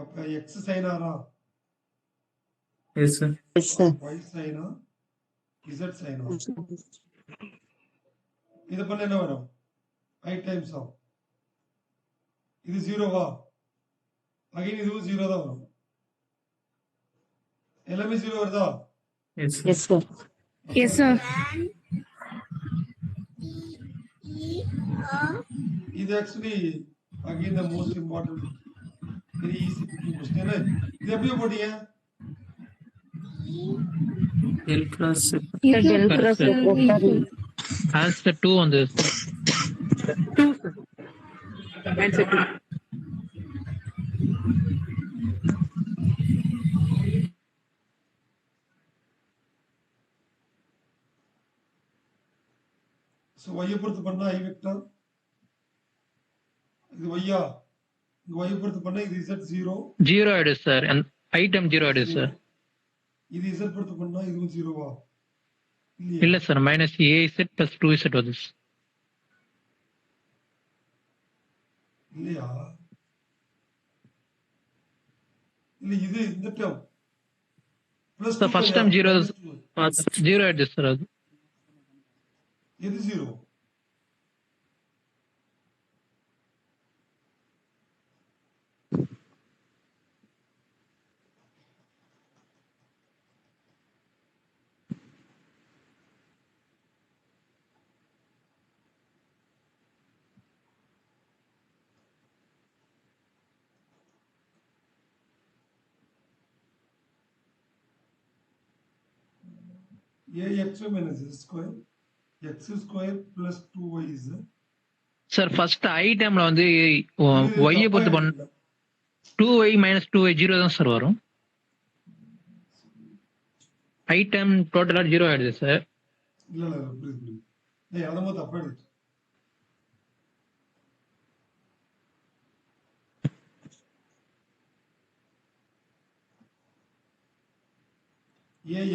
அப்ப X சைனாரா, yes sir. Yes sir. Y சைனா, Z சைனா. இது பண்ண என்ன வரும்? ஐ டைம்ஸ் ஆஃப் இது ஜீரோவா, அகைன் இதுவும் ஜீரோ தான் வரும். எல்லாமே ஜீரோ வருதா? Yes yes sir. Yes, sir. இது actually again the most important very easy question. இது எப்படி போட்டீங்க? Del cross sir del cross போட்டாரு. ஆன்சர் 2 வந்து ஆன்சர் 2. ஸோ ஒய்யை பொறுத்து பண்ணா ஐ வெக்டர், இது ஒய்யா, இங்க ஒய்யை பொறுத்து பண்ணா இது இசட் ஜீரோ, 0 ஆயிடுது சார். ஐட்டம் 0 ஆயிடுது சார். இது இசட் பொறுத்து பண்ணா இதுவும் ஜீரோவா? இல்ல சார், -az + 2z வருது. இல்லையா? இல்ல இது இந்த term plus sir first time 0 ஆயிடுது சார். அது எது zero? ax minus s square x square plus 2y is sir first ஐட்டம்ல வந்து y பொறுத்து பண்ண 2y - 2y 0 தான் சார் வரும். ஐட்டம் டோட்டலா 0 ஆயிடுது சார். இல்ல இல்ல புரியுது. ஏய் அத மொத்த அப்படி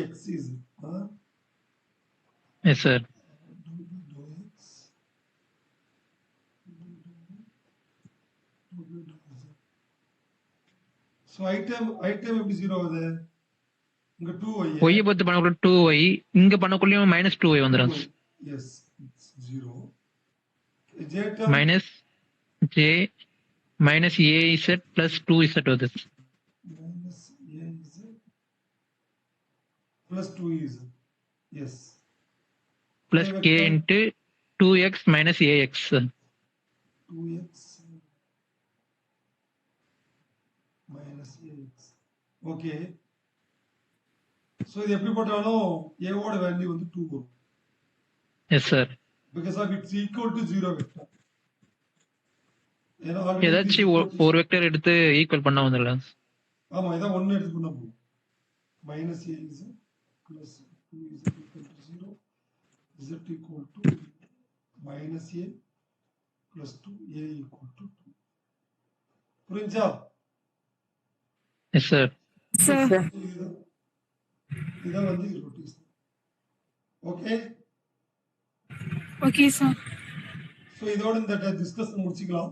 ax is S sir. so item எப்படி ஜீரோ ஆகுது? இங்க 2y y பொறுத்து பண்ணக்குள்ள 2y, இங்க பண்ணக்குள்ளயும் -2y வந்துரும். yes it's 0 j -j term -az + 2z வருது. minus az plus 2z yes plus k into 2x minus ax. 2x minus ax okay. so இது எப்படி போட்டாலும் a ஓட வேல்யூ வந்து 2 வரும். Yes sir. because of it's equal to 0 vector. ஏதாச்சும் ஒரு vector எடுத்து ஈக்குவல் பண்ணா வந்துடலாம். ஆமா இதான் ஒன்னு எடுத்து பண்ணா போதும். minus a is plus 2 is equal to 0 z equal to minus a plus 2 a equal to 2. புரிஞ்சா? Yes sir. Sir. இதான் வந்து rotation. Okay Okay, sir. So இதோட இந்த டிஸ்கஷன் முடிச்சுக்கலாம்.